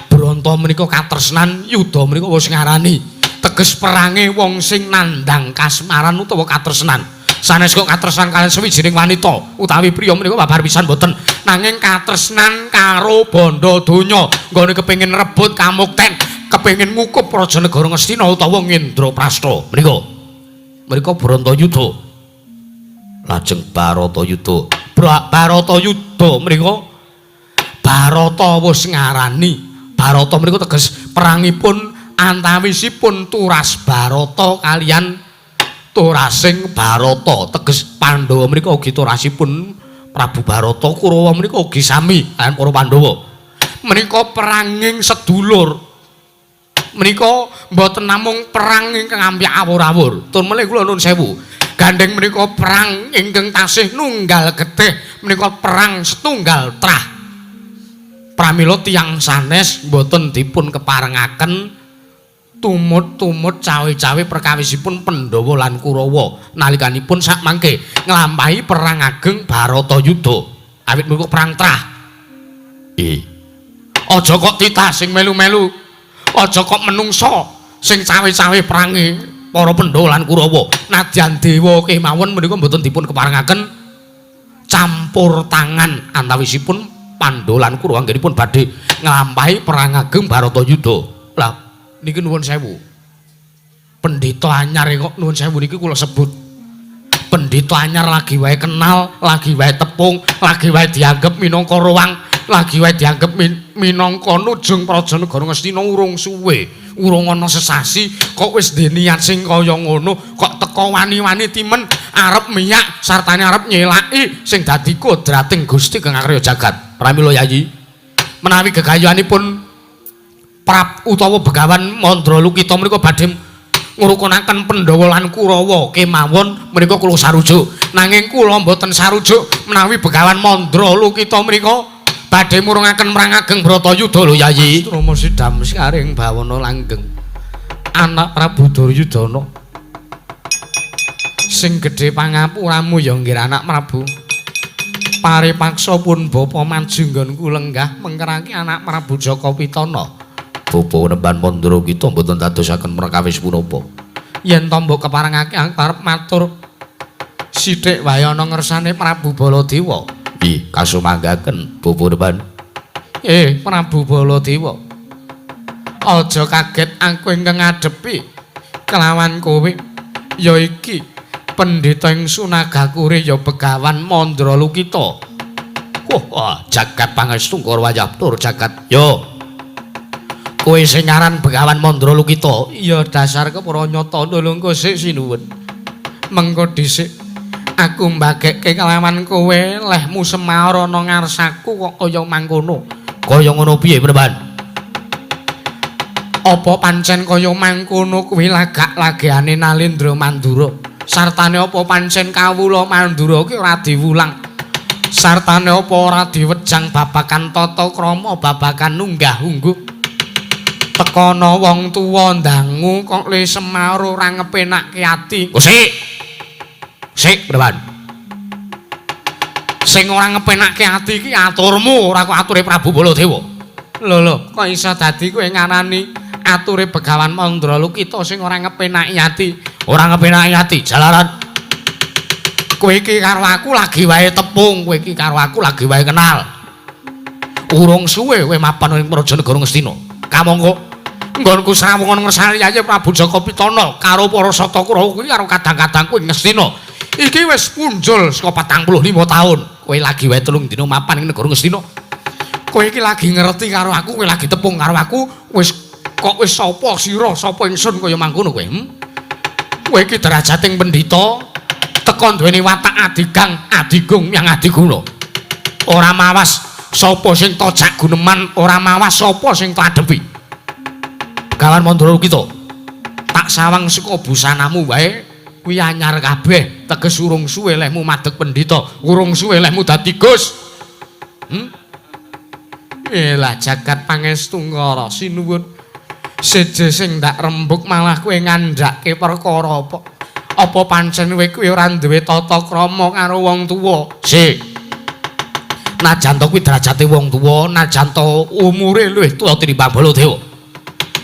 Branta menika katresnan, yuda menika wis ngarani. Teges perange wong sing nandhang kasmaran utawa katresnan. Sanes kok katresnan kaliyan sawijining wanita utawi priya menika babar pisan boten, nanging katresnan karo bondo donya, nggone kepengin rebut kamukten, kepengin ngukup Raja Negara Ngastina utawa Ngendraprasta. Menika Brantayuda. Lajeng Baratayuda. Baratayuda menika Barata wis ngarani. Barata menika teges perangipun antawisipun Turas Barata kaliyan Turasing Barata, teges Pandhawa menika ugi turasipun Prabu Barata, Kurawa menika ugi sami kaliyan para Pandhawa. Menika peranging sedulur. Menika mboten namung perang ingkang ampyak awur-awur. Tur melih kula nuwun sewu. Gandeng menika perang ingkang tasih nunggal getih, menika perang setunggal trah. Pramila tiyang sanes mboten dipun keparengaken tumut-tumut cawe-cawe perkawisipun Pandhawa lan Kurawa nalikanipun sak mangke nglampahi perang ageng Baratayuda. Awit menika perang trah. Aja kok titah sing melu-melu. Aja kok menungso sing cawe-cawe perange para Pandhawa lan Kurawa. Nadyan dewa kemawon menika mboten dipun keparengaken campur tangan antawisipun Pandhawa lan Kurawa anggenipun badhe nglampahi perang ageng Baratayuda. Lah niki nuwun sewu. Pendhita anyar kok nuwun sewu niki kula sebut. Pendhita anyar lagi wae kenal, lagi wae tepung, lagi wae dianggep minangka ruwang, lagi wae dianggep minangka nujung Praja Negara Ngastina urung suwe, urung ana sesasi kok wis duwe niat sing kaya ngono, kok teka wani-wani timen arep miyak sartane arep nyelaki sing dadi kodrating Gusti Kang Akarya jagat. Pramila Yayi, menawi gegayuhanipun Prab utawa Begawan Mandra Lukita menika badhe ngrukunaken Pandhawa lan Kurawa kemawon menika kula sarujuk nanging kula mboten sarujuk menawi Begawan Mandra kita menika badhe murungaken marang Ageng Bratayuda lho Yayi. Rama Sidam saring bawana langgeng anak Prabu Duryudana sing gedhe pangapuramu ya nggih anak Prabu. Paripaksa pun bapa maju nggonku lenggah mengkeraki anak Prabu Jaka Pitana. Bapa Nemban Mandra kita mboten dadosaken perkawis punapa. Yen tombo keparengake arep matur sithik wae ana ngersane Prabu Baladewa. Nggih, kasumanggaken Bapa Nemban. Prabu Baladewa. Aja kaget aku ingkang ngadepi kelawan kowe ya iki Pendhita ing Sunagakure ya Begawan Mandra Lukita. Wah, jagat pangestu wayah tur jagat. Yo. Kowe sing aran Begawan Mandra Lukita. Iya dasar kepara nyata nulung sik sinuwun. Mengko dhisik aku mbagekke kelawan kowe lehmu semar ana ngarsaku kok kaya mangkono. Kaya ngono piye, Praban? Apa pancen kaya mangkono kuwi lagak-lagane Nalendra Mandura? Sartane apa pancen kawula Mandura ki ora diwulang? Sartane apa ora diwejang babakan tata krama, babakan unggah-ungguh? Tekono wong tuwa ndangu kok le Semar ora ngepenakke ati. Sik. Sik, Praban. Sing ora ngepenakke ati ki aturmu, ora kok ature Prabu Baladewa. Lho, kok iso dadi kowe ngarani ature Begawan Mandra Lukita sing ora ngepenaki ati? Ora ngepenaki ati, jalaran. Kowe iki karo aku lagi wae tepung, kowe iki karo aku lagi wae kenal. Urung suwe kowe mapan ing Prajanegara Ngastina. Kamangka nggonku srawungan ngersani Yayi Prabu Jaka Pitana karo para Satakura kuwi karo kadang-kadangku ing Ngastina. Iki wis punjul saka 45 taun. Kowe lagi wae 3 dina mapan ing negara Ngastina. Kowe iki lagi ngerti karo aku, kowe lagi tepung karo aku, wis kok wis sapa sira, sapa ingsun kaya mangkono kowe? Kowe iki derajating pendhita teka duweni watak adigang, adigung yang adiguna. Ora mawas sapa sing tojak guneman, ora mawas sapa sing tladepi. Begawan Mandra Lukita, tak sawang saka busanamu wae kuwi anyar kabeh, teges urung suwe lehmu madeg pendhita, urung suwe lehmu dadi Gus. Lah jagat pangestu ngara sinuwun. Seje sing ndak rembug malah kowe ngandhake perkara apa? Apa pancen kowe kuwi ora duwe tata krama karo wong tuwa? Sik. Najan to kuwi derajate wong tuwa, najan to umure luwih tuwa tinimbang Baladewa.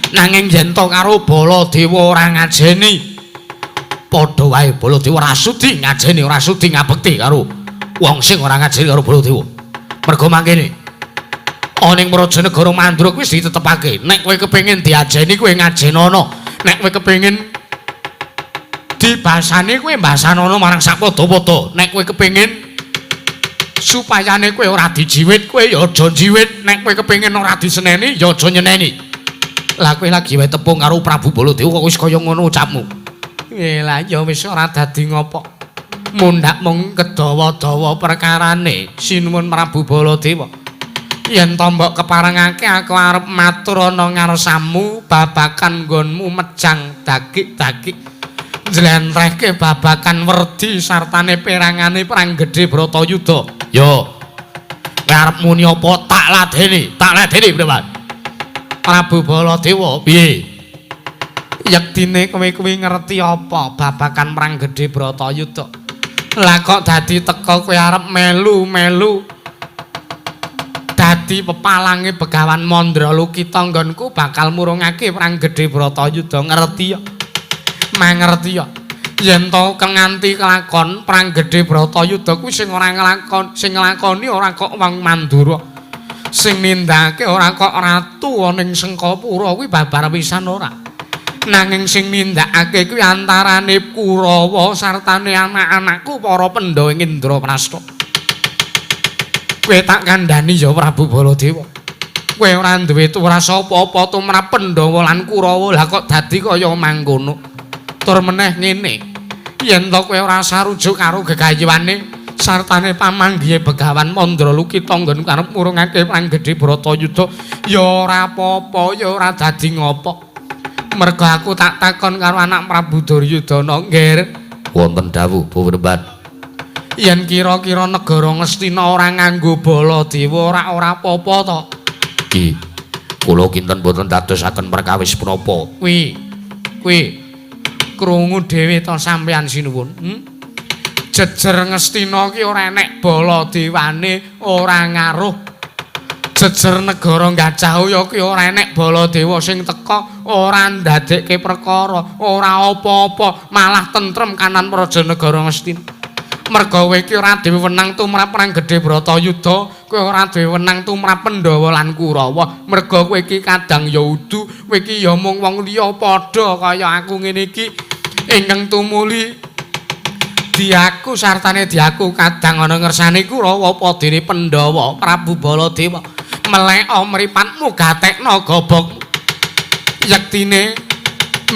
Nanging yen to karo Baladewa ora ngajeni, padha wae Baladewa ora sudi ngajeni, ora sudi ngabekti karo wong sing ora ngajeni karo Baladewa. Mergo mangkene ning Prajanegara Mandra kuwi ditetepake. Nek kowe kepengin diajeni kowe ngajenono. Nek kowe kepengin dibasani kowe mbasanono marang sapada-pada. Nek kowe kepengin supayane kowe ora dijiwit kowe ya aja jiwit. Nek kowe kepengin ora diseneni ya aja nyeneni. Lah kowe lagi wae tepung karo Prabu Baladewa kok wis kaya ngono ucapmu. Lah ya wis ora dadi ngopo. Mundhak mung kedawa-dawa perkarane sinuwun Prabu Baladewa. Yen tombok keparengake aku arep matur ana ngarsamu babakan nggonmu mejang dagik-dagik njlentrehke babakan werdi sartane perangane Perang Gedhe Bratayuda. Yo. Arep muni apa tak ladeni, Praban. Prabu Baladewa, piye? Yektine kowe kuwi ngerti apa babakan Perang Gedhe Bratayuda? Lah kok dadi teka kowe arep melu-melu dadi pepalange Begawan Mandra Lukita nggonku bakal murungake Perang Gedhe Bratayuda, ngerti ya? Mangerti ya? Yen to nganti kelakon Perang Gedhe Bratayuda kuwi sing ora nglakoni ora kok wong Mandura. Sing nindakake ora kok ratu ana ing Sengkapura kuwi babar pisan ora. Nanging sing nindakake kuwi antarane Kurawa sartane anak-anakku para Pandhawa ing Indraprastha. Kowe tak kandhani ya Prabu Baladewa. Kowe ora duwe turas apa-apa tumrap Pandhawa lan Kurawa, lah kok dadi kaya mangkono. Tur meneh ngene. Yen to kowe ora sarujuk karo gegayuhane sartane pamanggihe Begawan Mandra Lukita nggon karep murungake Perang Gedhe Bratayuda, ya ora apa-apa, ya ora dadi ngopo. Merga aku tak takon karo anak Prabu Duryudana, nggih. Wonten dawuh, Pureban. Yen kira-kira negara Ngastina ora nganggo Baladewa ora apa-apa to. Ki, kula kinten boten dadosaken perkawis punapa. Kuwi krungu dhewe to sampeyan sinuwun. Jejer Ngastina ki ora enek Baladewane, ora ngaruh. Jejer negara Gajahaya ki ora enek Baladewa sing teka, ora ndadekke perkara, ora apa-apa, malah tentrem kanan praja negara Ngastina. Merga kowe iki ora duwe wenang tumrap Perang Gedhe Bratayuda, kowe ora duwe wenang tumrap Pandhawa lan Kurawa. Merga kowe iki kadang ya udu, kowe iki ya mung wong liya padha kaya aku ngene iki. Ingkang tumuli diaku sartane diaku kadang ana ngersane Kurawa padene Pandhawa Prabu Baladewa. Meleka mripatmu gatekna gobok. Yektine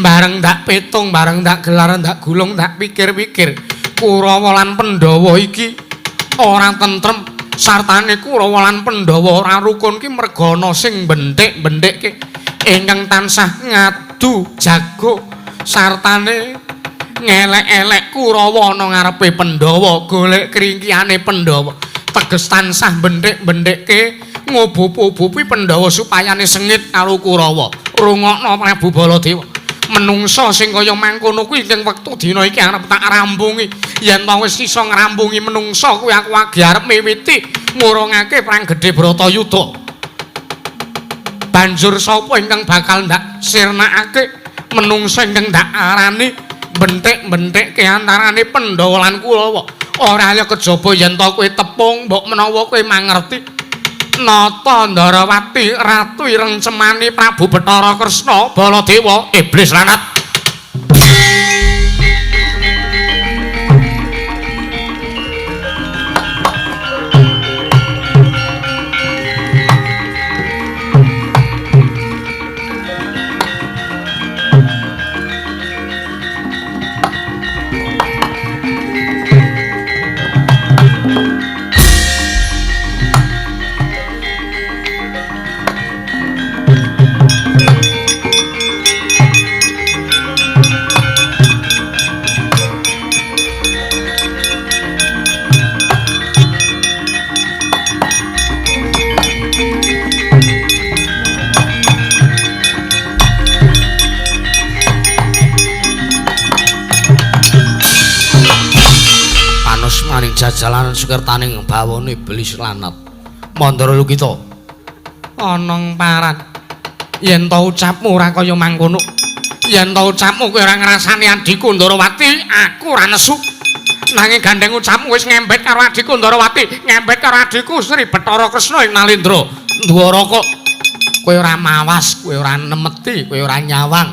bareng ndak petung, bareng ndak gelar, ndak gulung, ndak pikir-pikir. Kurawa lan Pandhawa iki ora tentrem, sartane Kurawa lan Pandhawa ora rukun ki merga ana sing benthik-benthike ingkang tansah ngadu jago sartane ngelek-elek Kurawa ana ngarepe Pandhawa, golek kringkiyane Pandhawa, teges tansah benthik-benthike ngobup-ubupi Pandhawa supayane sengit karo Kurawa. Rungokno Prabu Baladewa. Menungsa sing kaya mangkono kuwi ing wektu dina iki arep tak rampungi. Yen to wis iso ngrampungi menungsa kuwi aku lagi arep miwiti ngurungake Perang Gedhe Bratayuda. Banjur sapa ingkang bakal ndak sirnakake menungsa ingkang ndak arani benthik-benthike antarane Pandhawa lan Kurawa. Ora ya kejaba yen to kowe tepung mbok menawa kowe mangerti. Nata Ndarawati Ratu Ireng Cemani Prabu Bathara Kresna Baladewa iblis lanat. Jalanan sukertaning bawane iblis lanat. Mandara Lukita. Ana paran. Yen to ucapmu ora kaya mangkono. Yen to ucapmu kowe ora ngrasani adhiku Ndarawati, aku ora nesu. Nanging gandeng ucapmu wis ngembet karo adhiku Ndarawati, ngembet karo adhiku Sri Bathara Kresna ing Nalendra. Dwaraka. Kowe ora mawas, kowe ora nemeti, kowe ora nyawang.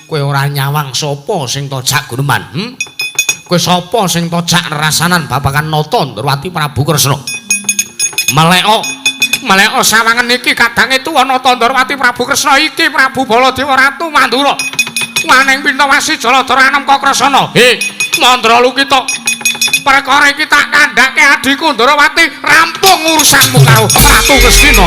Kowe ora nyawang sapa sing tojak guneman? Kowe sapa sing tojak rasanan babagan Nata Ndarawati Prabu Kresna? Meleka sawangen iki kadange tuwa Nata Ndarawati Prabu Kresna iki Prabu Baladewa Ratu Mandura. Maning Pintawasi Jaladara Anemka Krasana. He, Mandra Lukita. Perkara iki tak kandhake adhiku Ndarawati, rampung urusanmu karo Ratu Ngastina.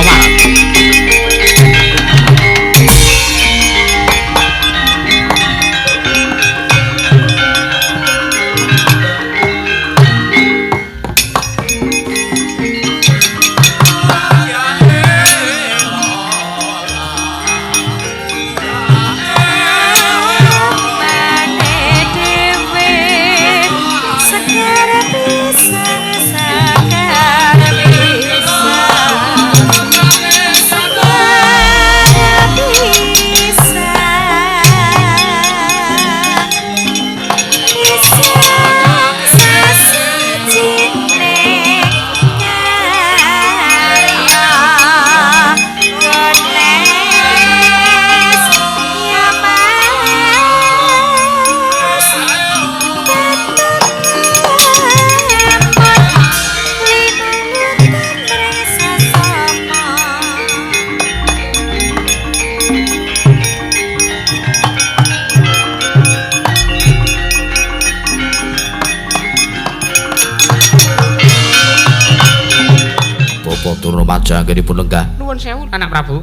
Durna Maja anggenipun lenggah. Nuwun sewu, Anak Prabu.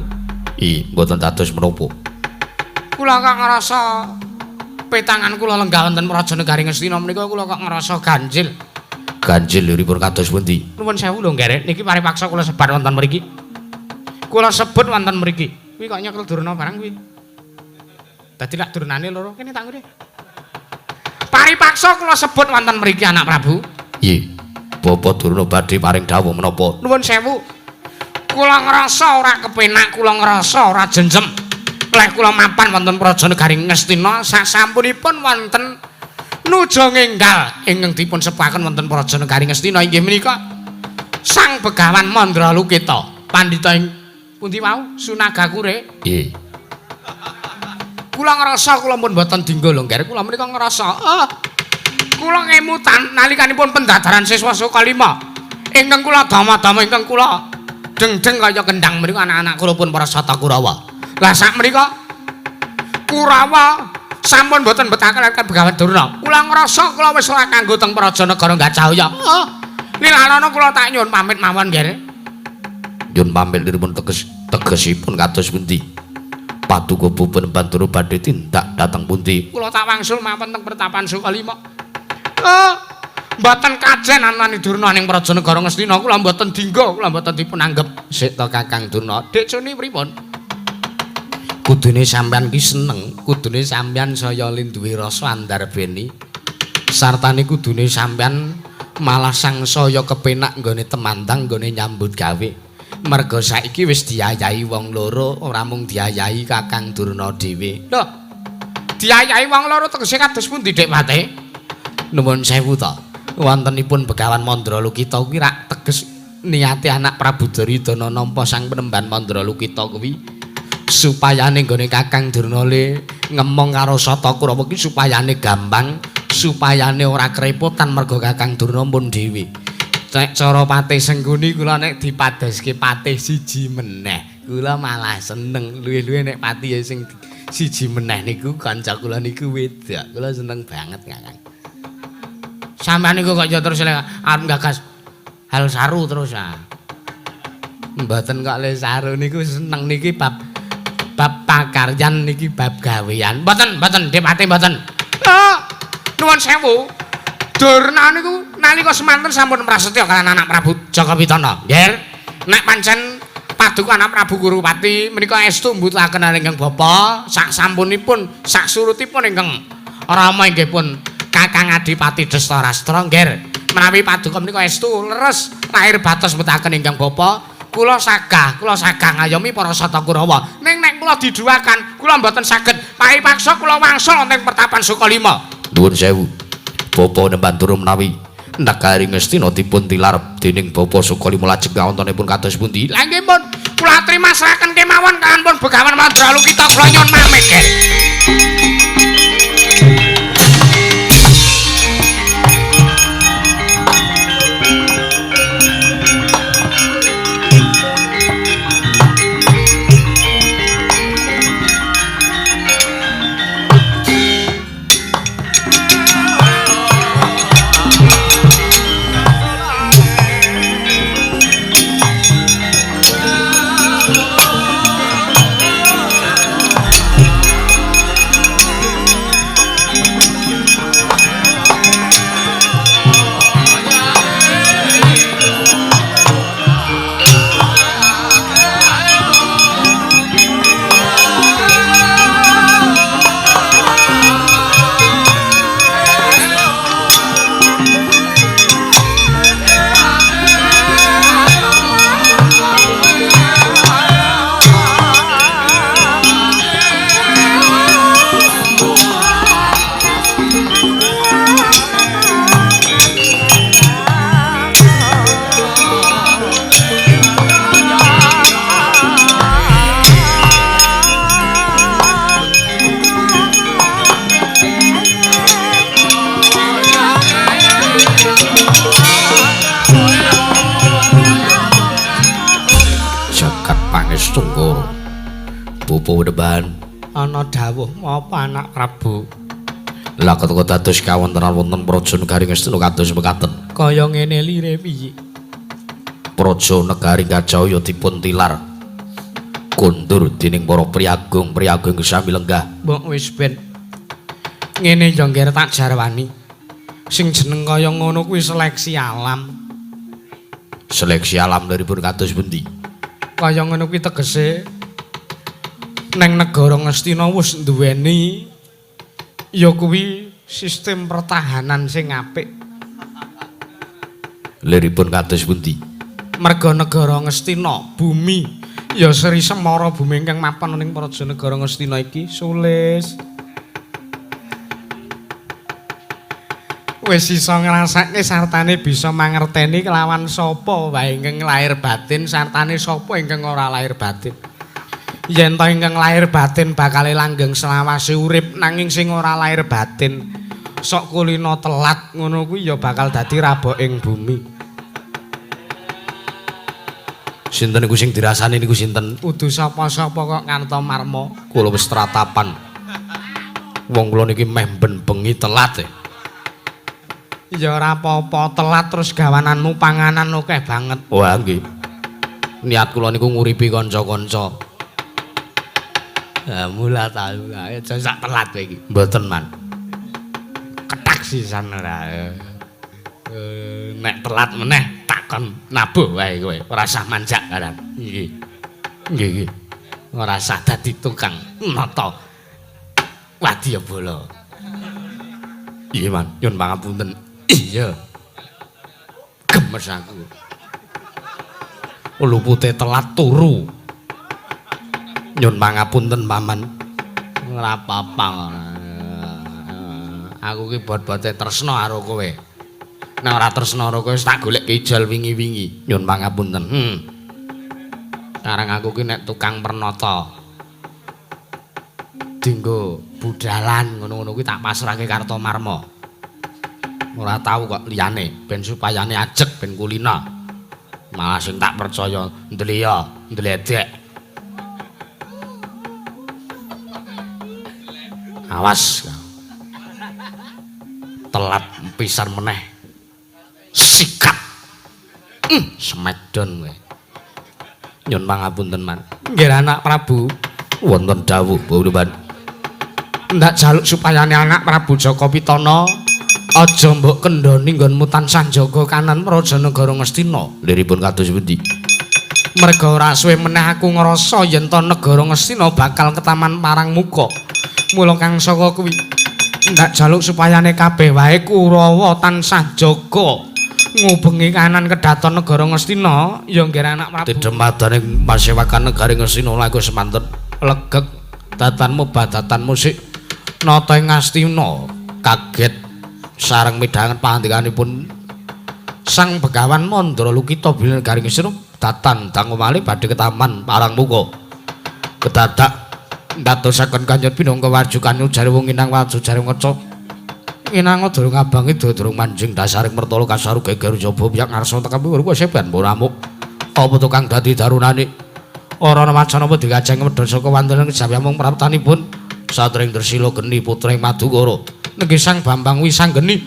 Mboten dados menapa. kula kok ngrasa petangan kula lenggah wonten Praja Negari Ngastina menika kula kok ngrasa ganjil. Ganjil liripun kados pundi? Nuwun sewu lho nggih, niki paripaksa kula sebat wonten mriki. Kula sebut wonten mriki. Kuwi kok nyekel Durna barang kuwi. Dadi lak Durnane loro kene tak ngene. Paripaksa kula sebut wonten mriki anak Prabu. Nggih. Bapak Durna badhe paring dawuh menapa? Nuwun sewu. Kula ngrasa ora kepenak, kula ngrasa ora jenjem. Leh kula mapan wonten Praja Negari Ngastina sasampunipun wonten nuju ngenggal ingkang dipun sepaken wonten Praja Negari Ngastina inggih menika Sang Begawan Mandra Lukita. Pandhita ing pundi wau? Sunagakure. Nggih. Kula ngrasa kula pun mboten dinggo lho, nggih. Kula menika ngrasa, kula ngemutan nalikanipun pendadaran siswa Soka 5. Ingkang kula dama-dama ingkang kula deng-deng kaya kendang menika anak-anak kula pun para sata Kurawa. Lah sak menika Kurawa sampun mboten betaken Begawan Durna. Kula ngrasa kula wis ora kanggo teng Praja Negara Gajahya. Lilalana kula tak nyuwun pamit mawon nggih. Nyuwun pamit liripun tegesipun kados pundi? Paduka Pupen Bantara badhe tindak dhateng pundi? Kula tak wangsul mawon teng Pertapan Soka 5. Mboten kajen anani Durna ning Praja Negara Ngastina kula mboten dinggo, kula mboten dipun anggep. Sik to Kakang Durna, Dik Suni pripun? Kudune sampean ki seneng, kudune sampean saya duwe rasa andarbeni. Sartane kudune sampean malah sangsaya kepenak nggone temandang nggone nyambut gawe. Merga saiki wis diayahi wong loro, ora mung diayahi Kakang Durna dhewe. Lho, diayahi wong loro tegese kados pundi Dik Pate? Nuwun sewu to. Wontenipun Begawan Mandra Lukita kuwi rak teges niate anak Prabu Duryudana nampa Sang Penemban Mandra Lukita kuwi supayane nggone Kakang Durna le ngemong karo Sata Kurawa ki supayane gampang, supayane ora kerepotan merga Kakang Durna pun dhewe. Nek cara Patih Sengguni kula nek dipadoske patih siji meneh, kula malah seneng. Luwih-luwih nek patih sing siji meneh niku kanca kula niku wedok. Kula seneng banget, Kakang. Sampeyan niku kok ya terus arep gagas hal saru terus ah. Mboten kok le saru niku seneng niki bab pakaryan niki bab gawean. Mboten Dik Pati mboten. Nuwun sewu. Durna niku nalika semanten sampun prasetya kaliyan anak Prabu Jaka Pitana. Nggih. Nek pancen paduka anak Prabu Kurupati menika estu mbutaken ingkang bapa sak sampunipun sak surutipun ingkang rama inggih pun Kakang Adipati Destarastra nggih. Menawi paduka menika estu leres lahir batos mbetaken ingkang bapa, kula sagah ngayomi para Sata Kurawa. Ning nek kula diduakan, kula mboten saged. Paripaksa kula wangsul wonten Pertapan Soka 5. Nuwun sewu. Bapa Nembantara menawi Negari Ngastina dipun tilar dening Bapa Soka 5 lajeng kawontenipun kados pundi? Lah nggih pun kula trimasraken kemawon kan pun Begawan Mandra Lukita kula nyuwun pamit nggih. Peneban ana dawuh apa anak Prabu? Lah keteka dados kawontenan wonten Praja Negari Ngastina kados mekaten. Kaya ngene lire piye? Praja Negari Gajahya dipun tilar kondur dening para priagung sami lenggah. Mbok wis ben. Ngene yo ngger tak jarwani. Sing jeneng kaya ngono kuwi seleksi alam. Seleksi alam liripun kados pundi? Kaya ngono kuwi tegese neng negara Ngastina wis nduweni ya kuwi sistem pertahanan sing apik. Liripun kados pundi? Merga negara Ngastina bumi ya Sri Semara bumi ingkang mapan ning praja negara Ngastina iki sulis. Wis iso ngrasake sartane bisa mangerteni kelawan sapa wae ingkang lahir batin sartane sapa ingkang ora lahir batin. Yen to ingkang lahir batin bakal langgeng selawase urip nanging sing ora lahir batin sok kulino telat ngono kuwi ya bakal dadi rabok ing bumi. Sinten niku sing dirasani niku sinten? Kudu sapa-sapa kok Karta Marma. Kula wis tratapan. Wong kula niki meh ben bengi telat. Ya ora apa-apa telat terus gawananmu panganan akeh banget. Wah nggih. Niat kula niku nguripi kanca-kanca. Ya mula tahu ae sak telat kowe iki. Mboten man. Ketak sisan ora. Nek telat meneh takon nabuh wae kowe. Ora usah manjak karan. Nggih. Nggih. Ora usah dadi tukang nata wadya bola. Iya man, nyun pangapunten. Iya. Gemes aku. Lupute telat turu. Nyun pangapunten paman. Ora apa-apa. Aku ki bot-bote tresna karo kowe. Nek ora tresna karo kowe wis tak golek ijol wingi-wingi. Nyun pangapunten. Sekarang aku ki nek tukang pernata. Dinggo budalan ngono-ngono kuwi tak pasrahke Karta Marma. Ora tahu kok liyane ben supayane ajeg ben kulina. Malah sing tak percaya ndliya, ndledek. Awas. Telat pisan meneh. Sikat. Smedon kowe. Nyun pangapunten man. Nggih anak Prabu. Wonten dawuh Bauluban. Ndak jaluk supayane anak Prabu Jaka Pitana aja mbok kendhoni nggonmu tansah jaga kanan Praja Negara Ngastina. Liripun kados pundi? Merga ora suwe meneh aku ngrasa yen to Negara Ngastina bakal ketaman parang muka. Mula kang saka kuwi ndak jaluk supayane kabeh wae Kurawa tansah jaga ngubengi kanan kedaton Negara Ngastina ya nggih anak Prabu. Tidhemadane pasewakan negari Ngastina laku semanten Legeg datanmu badatanmu sik nata ing Ngastina kaget sareng midhanget pangandikanipun Sang Begawan Mandra Lukita bilih negari Ngastina datan dangu malih badhe ketaman parang muka. Kedadak ndatosaken kanjeng pinangka wajukan ujare wong inang waju jare ngaca. Inang durung abangi durung manjing dasaring mertala kasaru geger jaba piyak ngarsa tekan kuwi seban boramuk. Apa tukang dadi darunane? Ora ana macan apa dikajeng medhot saka wonten kejawi mung praptanipun Satring Dresila Geni putring Madukara. Nggih Sang Bambang Wisanggeni.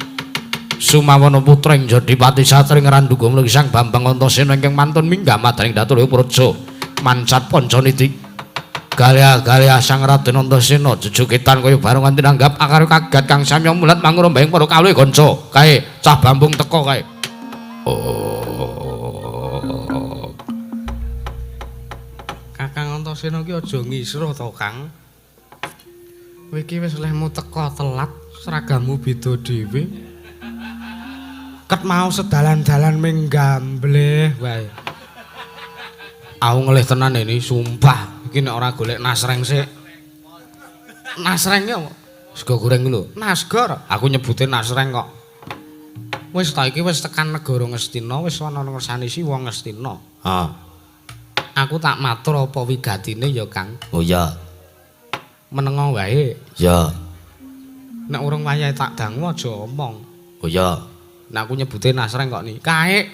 Sumawana putring Jodipati Satring Randuga mligi Sang Bambang Antasena ingkang mantun minggah madaning Datura Praja mancat Pancaniti. Galih-galih Sang Raden Antasena jejogetan kaya bareng kanthi nanggap akar kagat kang samya mulat mangrombaing para kawula kanca. Kae cah Bambung teka kae. Kakang Antasena ki aja ngisruh to, Kang. Kowe iki wis lehmu teka telat, seragammu beda dhewe. Ket mau sedalan-dalan ming gambleh wae. Aku ngelih tenan ini, sumpah. Iki nek ora golek nasreng sik. Nasreng ki apa? Sega goreng lho. Nasgor. Aku nyebutin nasreng kok. Wis ta iki wis tekan negara Ngastina, wis ana ngersani si wong Ngastina. Aku tak matur apa wigatine ya, Kang. Oh ya. Menengo wae. Ya. Nek urung wayahe tak dangu aja omong. Oh ya. Nek aku nyebute nasreng kok ni. Kae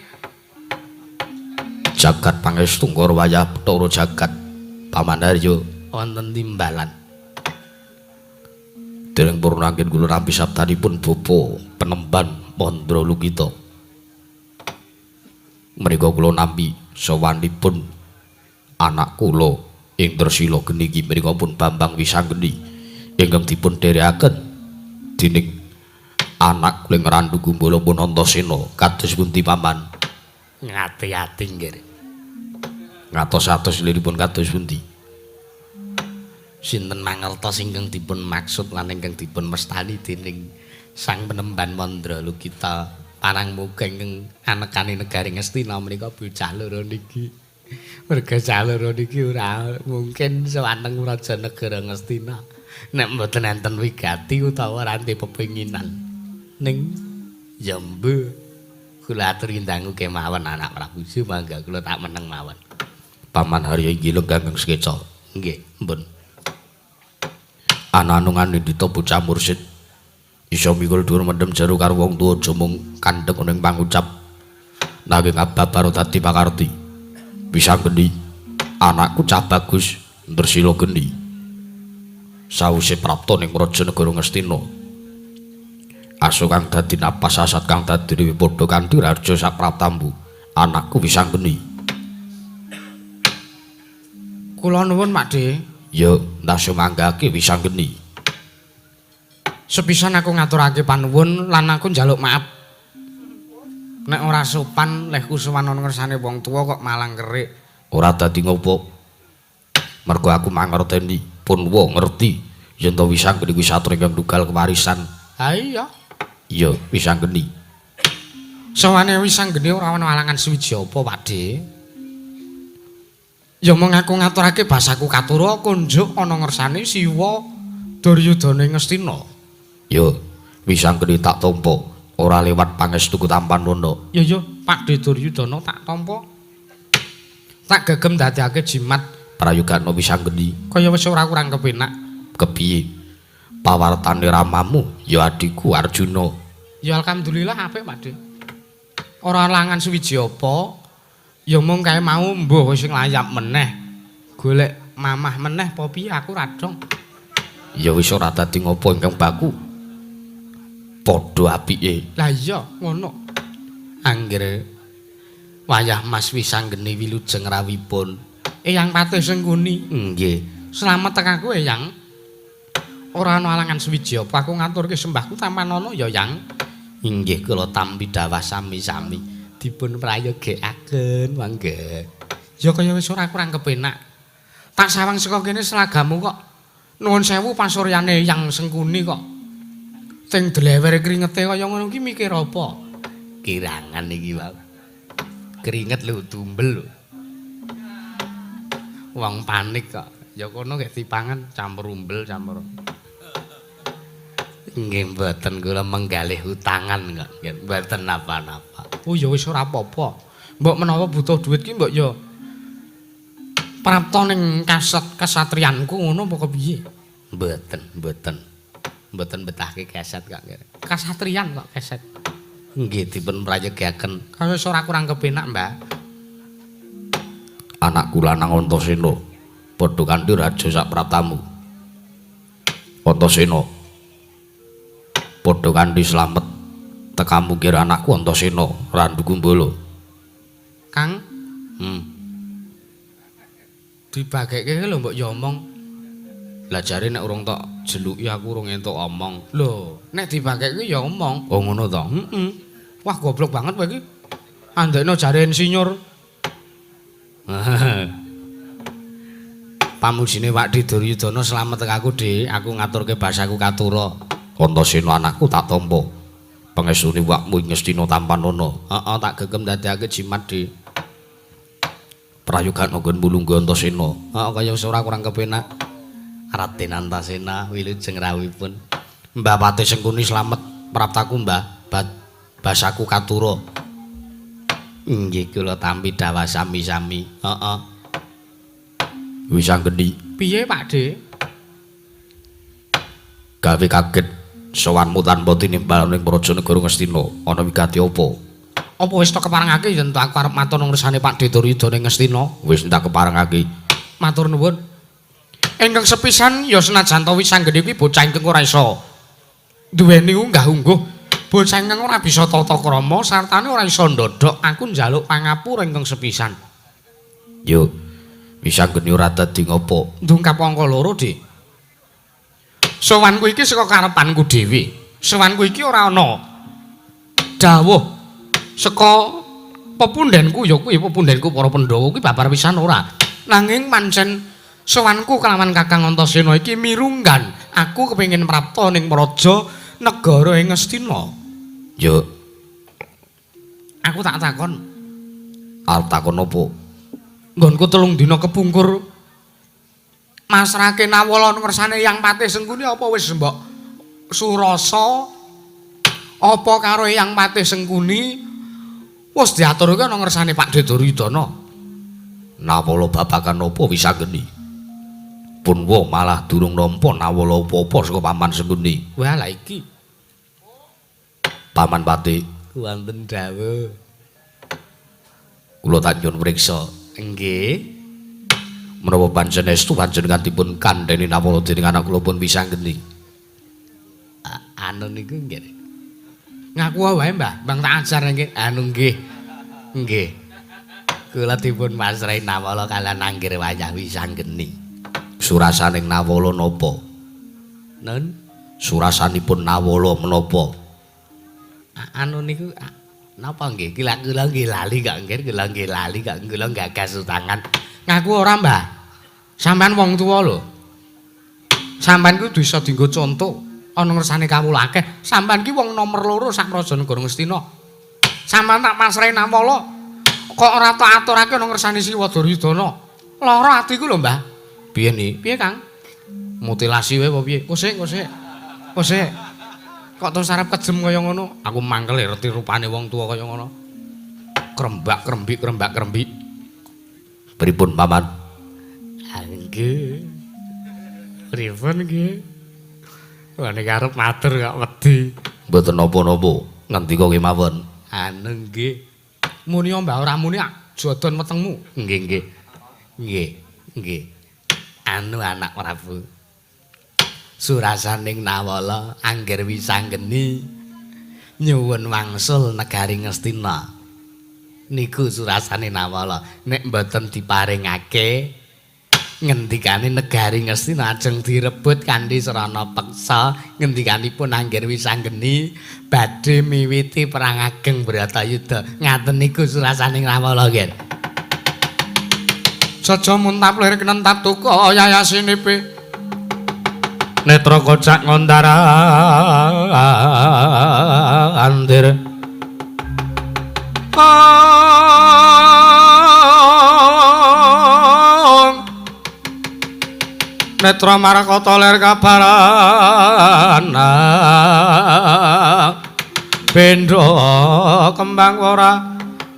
Jagat pangestu ngor wayah Bathara Jagat Pamandarya wonten timbalan. dereng purna anggen kula nampi sabdanipun Bapa Penemban Mandra Lukita. Menika kula nampi sawanipun anak kula ing Tresila geni iki menika pun Bambang Wisanggeni ingkang dipun dherekaken dening anak kuling Randu Gumbala pun Antasena kados pundi paman? Ngati-ati nggih. Ngatos-atos liripun kados pundi? Sinten mangertos ingkang dipun maksud lan ingkang dipun mestani dening Sang Penemban Mandra Lukita parang muga ingkang anekane negari Ngastina menika bocah loro niki. Merga jalur niki ora mungkin sewanteng Raja Negara Ngastina. Nek mboten enten wigati utawa ranti pepinginan. Ning ya mbuh kula aturi ndangu kemawon anak Prabu mangga kula tak meneng mawon. Paman Harya inggih Langgeng Sekeca. Nggih, mpun. Ananungane dita bocah mursid iso mikul dhuwur mendem jero karo wong tuwa aja mung kandhek ning pangucap nanging ababaro dadi pakarti. Wisanggeni anakku cah bagus Tresila geni sawise prapta ning Raja Negara Ngastina aso kang dadi napas asat kang dadi padha kanthi raja sak pratambu anakku Wisanggeni. Kula nuwun Pakde. Ya entah sumanggake Wisanggeni. Sepisan aku ngaturake panuwun lan aku njaluk maaf. Nek ora sopan leh kusuwan ana ngersane wong tuwa kok malang kerik. Ora dadi ngopo. Mergo aku mangerteni pun wong ngerti yen to Wisanggeni kuwi satria ingkang dugal kewarisan. Ha iya. Iya, Wisanggeni. Sawane Wisanggeni ora ana alangan suwiji apa, Pakde. Ya mung aku ngaturake basaku katura kunjuk ana ngersane Siwa Duryudana Ngastina. Ya, Wisanggeni tak tampa ora lewat pangestuku Tampanwana. Ya Pakde Duryudana tak tampa. Tak gegem dadekake jimat Prayogana Wisanggeni. Kaya wis ora kurang kepenak. Kepiye? Pawartane ramamu ya adikku Arjuna. Ya alhamdulillah apik, Pakde. Ora langan suwiji apa. Ya mung kae mau mbuh wis nglayap meneh. Golek mamah meneh apa piye aku radong. Ya wis ora dadi ngopo ingkang baku. Padha apike. Lah iya ngono. Anggere wayah Mas Wisanggeni wilujeng rawipun. Eyang Patih Sengkuni. Nggih. Slamet tekaku Eyang. Ora ana alangan suwiji apa aku ngaturke sembahku Tampanwana ya Yang. Inggih Kula tampi dawah sami-sami dipun prayogekaken mangga. Ya kaya wis ora kurang kepenak. Tak sawang saka kene selagamu kok. Nuwun sewu pasuryane Yang Sengkuni kok. Sing dlewer kringete kaya ngono ki mikir apa? Kirangan iki wae. Keringet lho tumbel lho. Wong panik kok. Ya kono gek dipangan campur umbel campur. Nggih mboten kula menggalih hutangan kok. Nggih mboten napa-napa. Oh ya wis ora apa-apa. Mbok menawa butuh duit ki mbok ya prapta ning kasatriyanku ngono apa kepiye? Mboten betahke keset kok. Kasatriyan kok keset. Nggih dipun prayogaken. Kaya wis ora kurang kepenak, Mbak. Anakku lanang Antasena padha kanthi raja sak pratamu. Antasena padha kanthi slamet tekamu kira anakku Antasena Randu Gumbala. Kang dibageke lho mbok ya omong. Lah jare nek urung tok jeluki aku urung entuk omong. Lho, nek dibageke ya omong. Oh ngono to? Heeh. Wah goblok banget kowe iki. Andekno jare insinyur. Pamujine Pakde Duryudana slamet tekaku, Dik. Aku ngaturke basaku katura. Antasena anakku tak tampa. Pangestune wakmu ing Ngastina Tampanwana. Heeh, tak gegem dadekake jimat, Dik. Prayogan nggon mulungga Antasena. Heeh, kaya wis ora kurang kepenak. Raden Antasena wilujeng rawipun. Mbah Patih Sengkuni slamet praptaku, Mbah. Basaku katura. Nggih kula tampi dawah sami-sami. Heeh. Wisanggeni. Piye, Pakde? Gawe kaget sowanmu tanpa tinimbal ning Raja Negara Ngastina. Ana wigati apa? Apa wis tak keparengake yen aku arep matur nang ngersane Pakde Duryudana Ngastina? Wis tak keparengake. Matur nuwun. Ingkang sepisan ya senajan to Wisanggeni kuwi bocah ingkang ora iso duweni unggah-ungguh. Bocah ingkang ora bisa tata krama sartane ora iso ndodhok. Aku njaluk pangapura ingkang sepisan. Yo, Wisanggeni ora dadi ngopo? Ndungkap angka loro, Dik. Sowanku iki saka karepanku dhewe. Sowanku iki ora ana dawuh saka pepundhenku ya kuwi pepundhenku para Pandhawa kuwi babar pisan ora. Nanging pancen sowanku kelawan Kakang Antasena iki mirunggan aku kepengin prapta ning praja negara ing Ngastina. Ya, aku tak takon. arep takon apa? Nggonku 3 dina kepungkur masrahke Nawala ngersane Yang Patih Sengkuni apa wis mbok surasa apa karo Yang Patih Sengkuni wis diaturke ana ngersane Pak Duryudana. Nawala babagan apa Wisanggeni? Punwa malah durung nampa Nawala apa-apa saka Paman Sengkuni. Wah lha iki Paman Patih, wonten dawuh. kula tak nyuwun priksa. Nggih. Menawa panjenengan panjenenganipun kandhani Nawala dening anak kula pun Wisanggeni. Anu niku nggih. Ngaku wae, Mbah. Bang tak ajar nggih. Anu nggih. Nggih. Kula dipun masrahi Nawala kaliyan anggir wayah Wisanggeni. Surasaning Nawala napa? Nun, Surasanipun Nawala menapa? anu niku napa nggih? Kula nggih lali kok nggih, kula nggih lali kok kula gagas utangan. Ngaku ora, Mbah. Sampeyan wong tuwa lho. Sampeyan ku bisa dienggo conto ana ngersane kawula akeh. Sampeyan ki wong nomor 2 sak praja negara Ngastina. Sampeyan tak masrahi Nawala kok ora tak aturake ana ngersane Siwa Duryudana. Lara atiku lho, Mbah. Piye ni? Piye, Kang? Mutilasi wae apa piye? Kosek. Kosek. Kok terus arep kejem kaya ngono? Aku mangkel ngerti rupane wong tuwa kaya ngono. Krembak-krembik. Pripun Paman? Nggih. Pripun nggih? Wah nek arep matur kok wedi. Mboten napa-napa, ngendika kemawon. Anu nggih. Muni Mbah ora muni jodon wetengmu. Nggih. Anu anak Prabu. Surasaning Nawala angger Wisanggeni nyuwun wangsul negari Ngastina. Niku surasane Nawala. Nek mboten diparingake ngendikane negari Ngastina ajeng direbut kanthi sarana peksa, ngendikanipun angger Wisanggeni badhe miwiti perang ageng Bratayuda. Ngaten niku surasaning Nawala nggih. Saja muntap lir kenentap tuka yayasinipe netra kocak ngondara andir netra marakata lir kabarana bendha kembang ora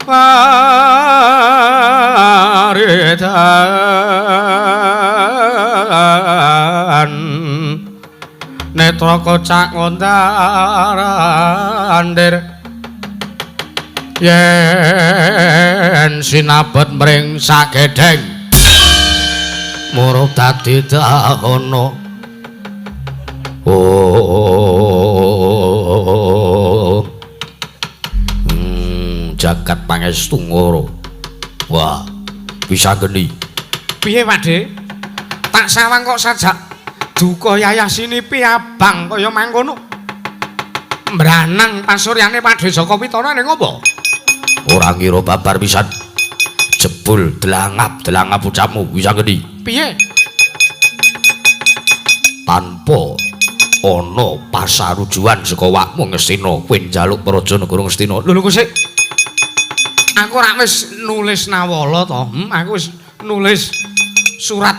waridan netra kocak ngondarandir yen sinabet mring sagedheng murup dadi dahono jagat pangestu ngoro. Wah, Wisanggeni. Piye, Pakde? Tak sawang kok sajak duka yayasinipi abang kaya mangkono. Mbranang pasuryane Pakde Jaka Pitana ning apa? Ora ngira babar pisan. Jebul delangap ucapmu Wisanggeni. Piye? Tanpa ana pasarujuan saka wakmu Ngastina, kowe njaluk praja negara Ngastina. Lho sik. Aku rak wis nulis Nawala to. Aku wis nulis surat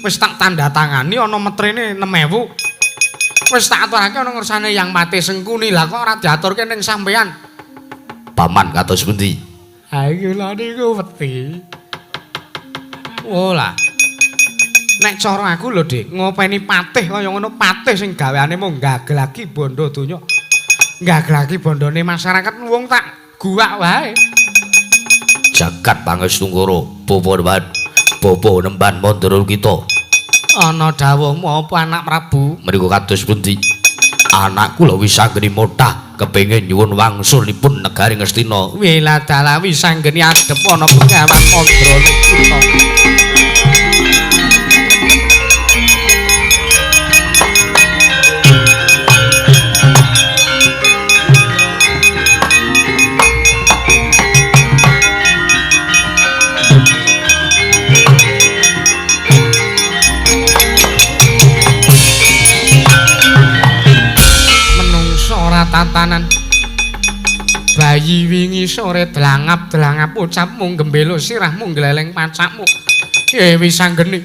wis tak tanda tangani ana metrene 6.000. Wis tak aturake ana ngersane Yang Patih Sengkuni. Lah kok ora diaturke ning sampean? Paman kados pundi? Ha iki lho niku wedi. Oh lah. Nek cara aku lho, Dik, ngopeni patih kaya ngono, patih sing gaweane mung gagelaki bondo donya. Gagelaki bondone masyarakat wong tak guwak wae. Jagat pangestu ngoro, Bobo nemban mondoro kita. Ana dawuhmu apa anak Prabu? Mriku kados pundi? Anakku lho Wisanggeni Motah kepengin nyuwun wangsulipun negari Ngastina. Wiladala Wisanggeni adhep ana bengawan mandra kita. ora tatanan. Bayi wingi sore delangap-delangap ucapmu gembelo sirahmu gleleng pacakmu. Wis anggeni.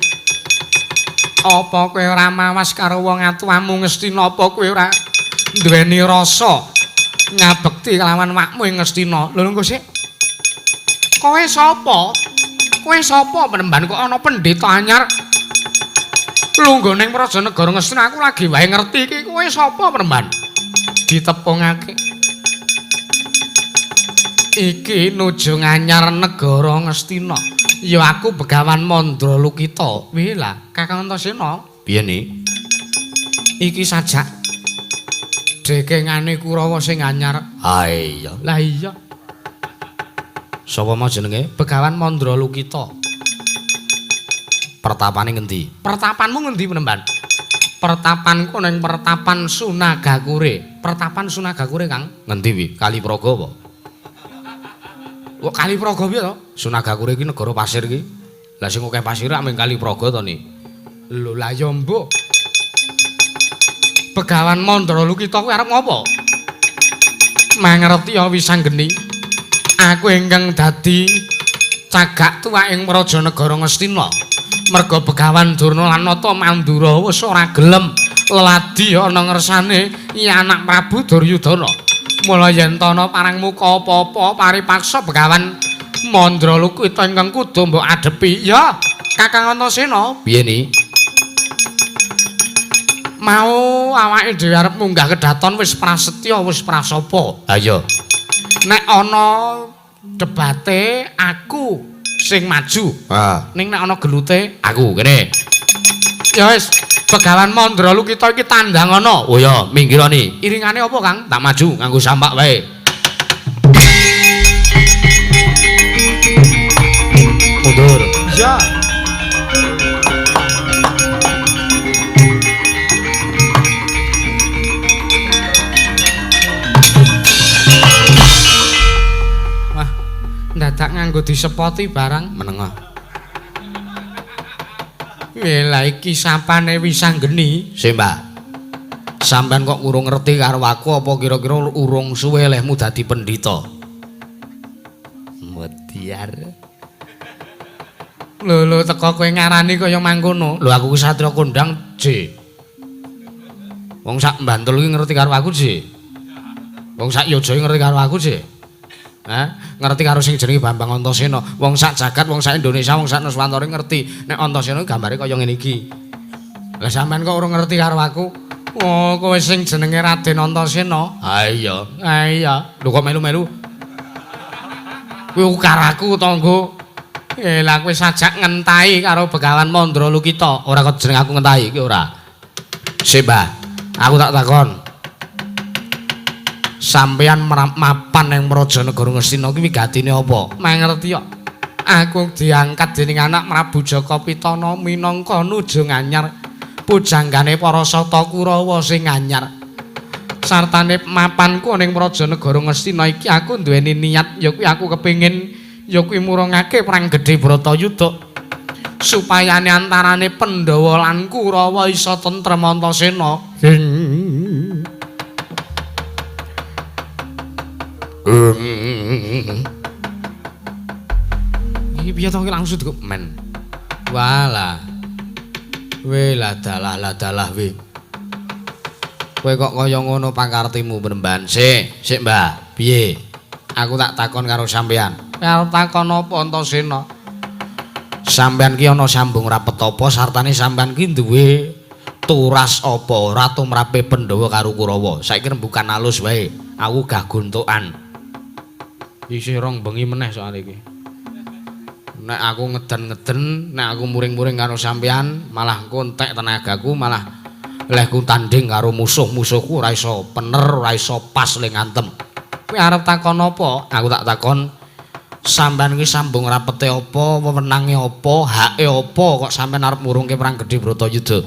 Apa kowe ora mawas karo wong atuwamu Ngastina? Apa kowe ora duweni rasa ngabekti kelawan wakmu ing Ngastina? Lho engko sik. Kowe sapa? Kowe sapa Penemban kok ana pendeta anyar? Lungguh ning Prajanegara Ngastina aku lagi wae ngerti iki kowe sapa Penemban? Ditepungake. Iki nuju nganyar negara Ngastina. Ya aku Begawan Mandra Lukita. Piye lah, Kakang Antasena? Piye ni? Iki sajak dekengane Kurawa sing anyar. Ha iya. Lah iya. Sapa mau jenenge? Begawan Mandra Lukita. Pertapane ngendi? Pertapanmu ngendi Penemban? Pertapanku ning Pertapan Sunagakure. Pertapan Sunagakure, Kang. Ngendi wi? Kalipraga apa? Kok Kalipraga piye to? Sunagakure iki negara pasir iki. Lah sing akeh pasir ameng Kalipraga to ni. Lho lah ya mbok. Begawan Mandra Lukita kuwi arep ngopo? Mangerti ya wis anggeni. Aku ingkang dadi cagak tuwa ing Prajanegara Ngastina. Merga Begawan Durna lan Nata Mandura wis ora gelem leladi ana ngersane anak Prabu Duryudana. Mula yen ana parangmuka apa-apa paripaksa Begawan Mandra Lukita ingkang kudu mbok adepi. Ya, Kakang Antasena. Piye ni? Mau awake dhewe arep munggah kedaton wis prasetya wis prasapa. Ha iya. Nek ana debate aku sing maju. Ha. Ning nek ana gelute Aku kene. ya wis Begawan Mandra Lukita iki tandang ana. Oh ya, minggir ni. Iringane apa, Kang? Tak maju nganggo sampak wae. Mundur. Iya. Wah, ndadak nganggo disepoti barang. Menengah. Lah iki sapane wis anggeni. Sik, Mbak. Sampeyan kok urung ngerti karo aku apa kira-kira urung suwe lehmu dadi pendhita? Mutiar. Lho teko kowe ngarani kaya mangkono. Lho aku ki Satria Kondang, J. Wong sak Bantul iki ngerti karo aku, J. Wong sak Yojo ngerti karo aku, J. Ngerti karo sing jenenge Bambang Antasena. Wong sak jagat, wong sak Indonesia, wong sak Nuswantara ngerti nek Antasena gambare kaya ngene iki. Lah sampean kok urung ngerti karo aku? Oh, kowe sing jenenge Raden Antasena. Ha iya. Ha iya. Lho kok melu-melu? Kuwi ukaraku to, Nggo. Lah kowe sajak ngentahi karo Begawan Mandra Lukita. Ora kok jeneng aku ngentahi iki ora. Sik, Mbah. Aku tak takon. Sampeyan mapan ning Prajanegara Ngastina kuwi wigatine apa? Mangerti kok. Aku diangkat dening anak Prabu Jaka Pitana minangka nuju nganyar pujanggane para sata Kurawa sing anyar. Sartane mapanku ning Prajanegara Ngastina iki aku duweni niat ya kuwi aku kepengin ya kuwi murungake perang gedhe Bratayuda. Supayane antarane Pandhawa lan Kurawa isa tentrem Antasena. Iki piye to langsung diku men. Walah. Weh lah dalah weh. Kowe kok kaya ngono pakartimu Penemban. Sik, Mbah. Piye? Aku tak takon karo sampean. Arep takon apa Antasena? Sampean ki ana sambung rapet apa sartane sampean ki duwe turas apa ora tumrape Pandhawa karo Kurawa. Saiki rembukan alus wae. Aku gah guntukan. Isih rong bengi meneh soal iki. Nek aku ngeden-ngeden, nek aku muring-muring karo sampean, malah kontek tenagaku, malah lehku tanding karo musuh-musuhku ora iso pener, ora iso pas le ngantem. Kowe arep takon apa? Aku tak takon sampean iki sambung rapete apa, wewenange apa, hake apa kok sampean arep murungke perang gedhe Bratayuda?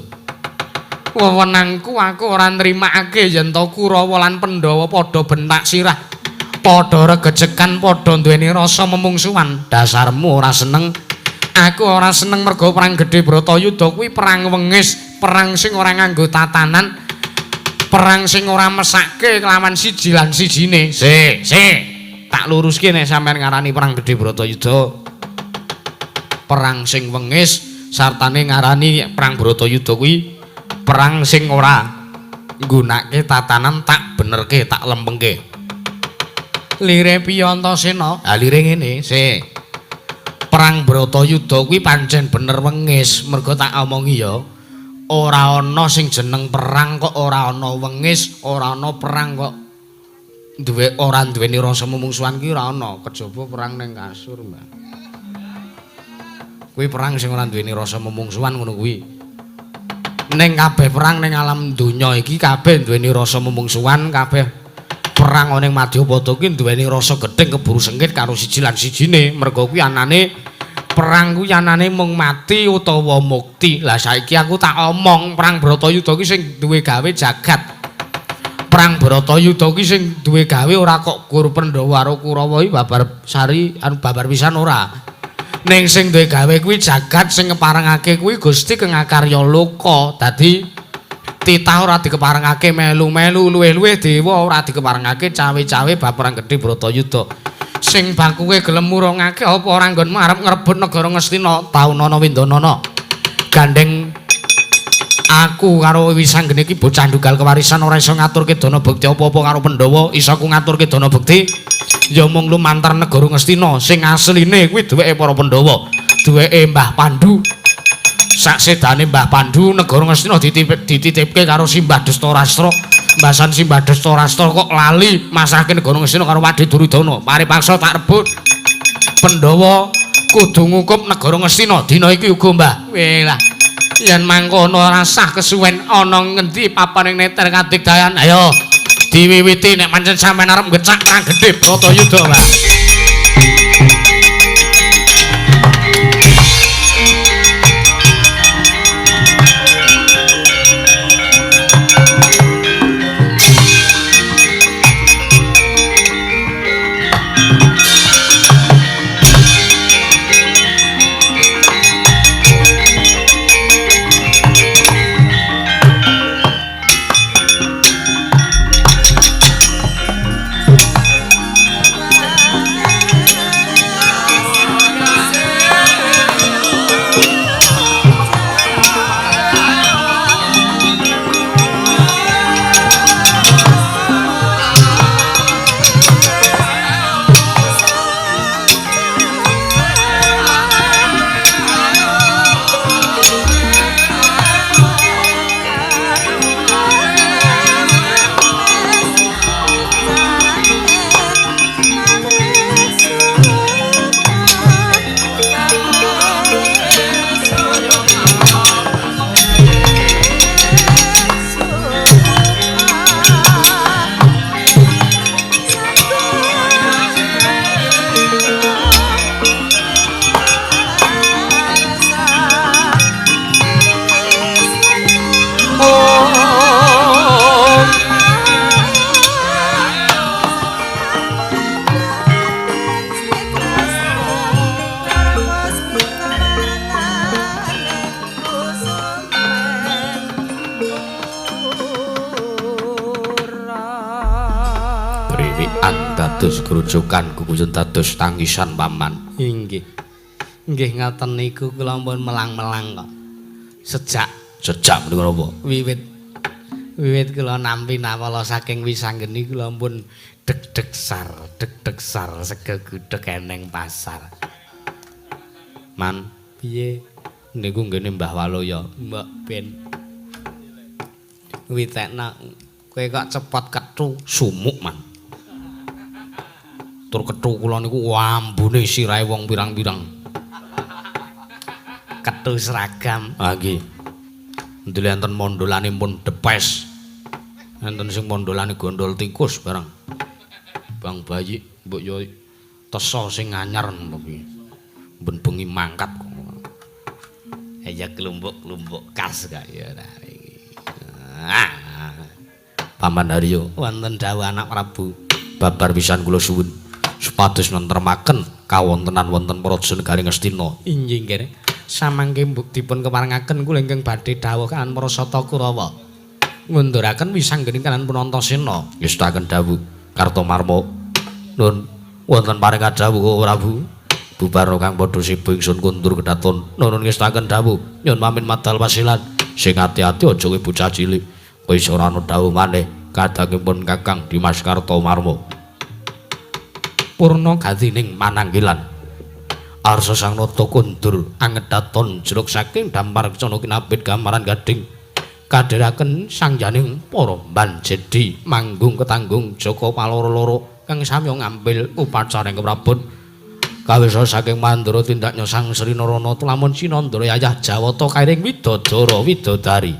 Wewenangku aku ora nrimakake yen to Kurawa lan Pandhawa padha bentak sirah. Padha regejekan, padha duweni rasa memungsuhan. Dasarmu ora seneng. Aku ora seneng merga perang gedhe Bratayuda kuwi perang wengis, perang sing ora nganggo tatanan. perang sing ora mesake kelawan siji lan sijine. Tak luruske nek sampean ngarani perang Gedhe Bratayuda. Perang sing wengis sartane ngarani perang Bratayuda kuwi perang sing ora nggunakake tatanan tak benerke, tak lempengke. Lire piye Antasena? Ha lire ngene, perang Bratayuda kuwi pancen bener wengis, mergo tak omongi ya. Ora ana sing jeneng perang kok ora ana wengis, ora ana perang kok ora duweni rasa mumungsuhan ki ora ana, kejaba perang ning kasur, Mbak. Kuwi perang sing ora duweni rasa mumungsuhan ngono kuwi. Ning kabeh perang ning alam donya iki kabeh duweni rasa mumungsuhan, kabeh perang ning Madyapada ki duweni rasa gething keburu sengit karo siji lan sijine. Mergo kuwi anane perang kuwi anane mung mati utawa mukti. Lah saiki aku tak omong perang Bratayuda ki sing duwe gawe jagat. Perang Bratayuda ki sing duwe gawe ora kok Gur Pandhawa karo Kurawa iki babar sari babar pisan ora. Ning sing duwe gawe kuwi jagat sing ngeparengake kuwi Gusti Kang Akarya Loka. Dadi titah ora dikeparengake melu-melu luwih-luwih dewa ora dikeparengake cawe-cawe bab perang Gedhe Bratayuda. Sing bakuke gelem murungake apa ora nggonmu arep ngrebut negara Ngastina Taunana Windanana. Gandeng aku karo Wisanggeni iki bocah ndugal kewarisan ora iso ngaturke dana bekti apa-apa karo Pandhawa, iso ku ngaturke dana bekti ya mung lumantar negara Ngastina sing asline kuwi duweke para Pandhawa, duweke Mbah Pandhu. Saksedane Mbah Pandhu negara Ngastina dititipke karo Simbah Dastarastra. Mbasan Simbah Dastarastra kok lali masrahke negara Ngastina karo Wadhi Duryudana. Paripaksa tak rebut. Pandhawa kudu ngukup negara Ngastina dina iki uga, Mbah. Welah. Yen mangkono rasah kesuwen ana ngendi papaning neter kadigdayan. Ayo diwiwiti nek pancen sampean arep ngecak perang Gedhe Bratayuda, Mbah. Dados grujukan guguyun dados tangisan paman. Inggih. Nggih ngaten niku kula pun melang-melang kok. Sejak menika napa? Wiwit kula nampi nawala saking Wisanggeni kula pun deg-deg sar sega gudheg eneng pasar. Man, piye? Niku nggene Mbah Waloya, Mbak Ben. Witekna kowe kok cepet kethu sumuk, Man. Tur kethu kula niku ambune sirahe wong pirang-pirang. Kethu seragam. Ah nggih. Ndele enten mondolane pun depes. Enten sing mondolane gondol tikus barang. Bang bayi mbok yo tesa sing anyar mbok iki. Ben bengi mangkat kok. Ya kelompok-kelompok kas kaya ya ta iki. Paman Haryo wonten dawuh anak Prabu. Babar pisan kula suwun. Supados nentremaken kawontenan wonten Praja Negari Ngastina. Inggih nggih. Samangke dipun keparengaken kula ingkang badhe dawuh kan Prasata Kurawa. ngunduraken wisanggening kanan Punantasena. Ngestaken dawuh Kartomarma. Nun wonten paring dawuh Prabu. Bubar kang padha sibu ingsun kundur kedaton. Nun ngestaken dawuh nyun pamit madal wasilan. Sing ati-ati aja kowe bocah cilik. Wis ora ana dawuh maneh kadangipun Kakang Dimas Kartomarma. Purna gatining mananggilan. Arsa sang nata kundur angedhaton jeruk saking dampar cana kinapit gamaran gading. Kadhiraken sangjaning para banjedi manggung ketanggung Jaka paloro-loro kang samya ngambil upacara keprabon. Kawisa saking Mandura tindak nyosang Sri Narana lamun Cinandra yayah Jawata kairing widodara widodari.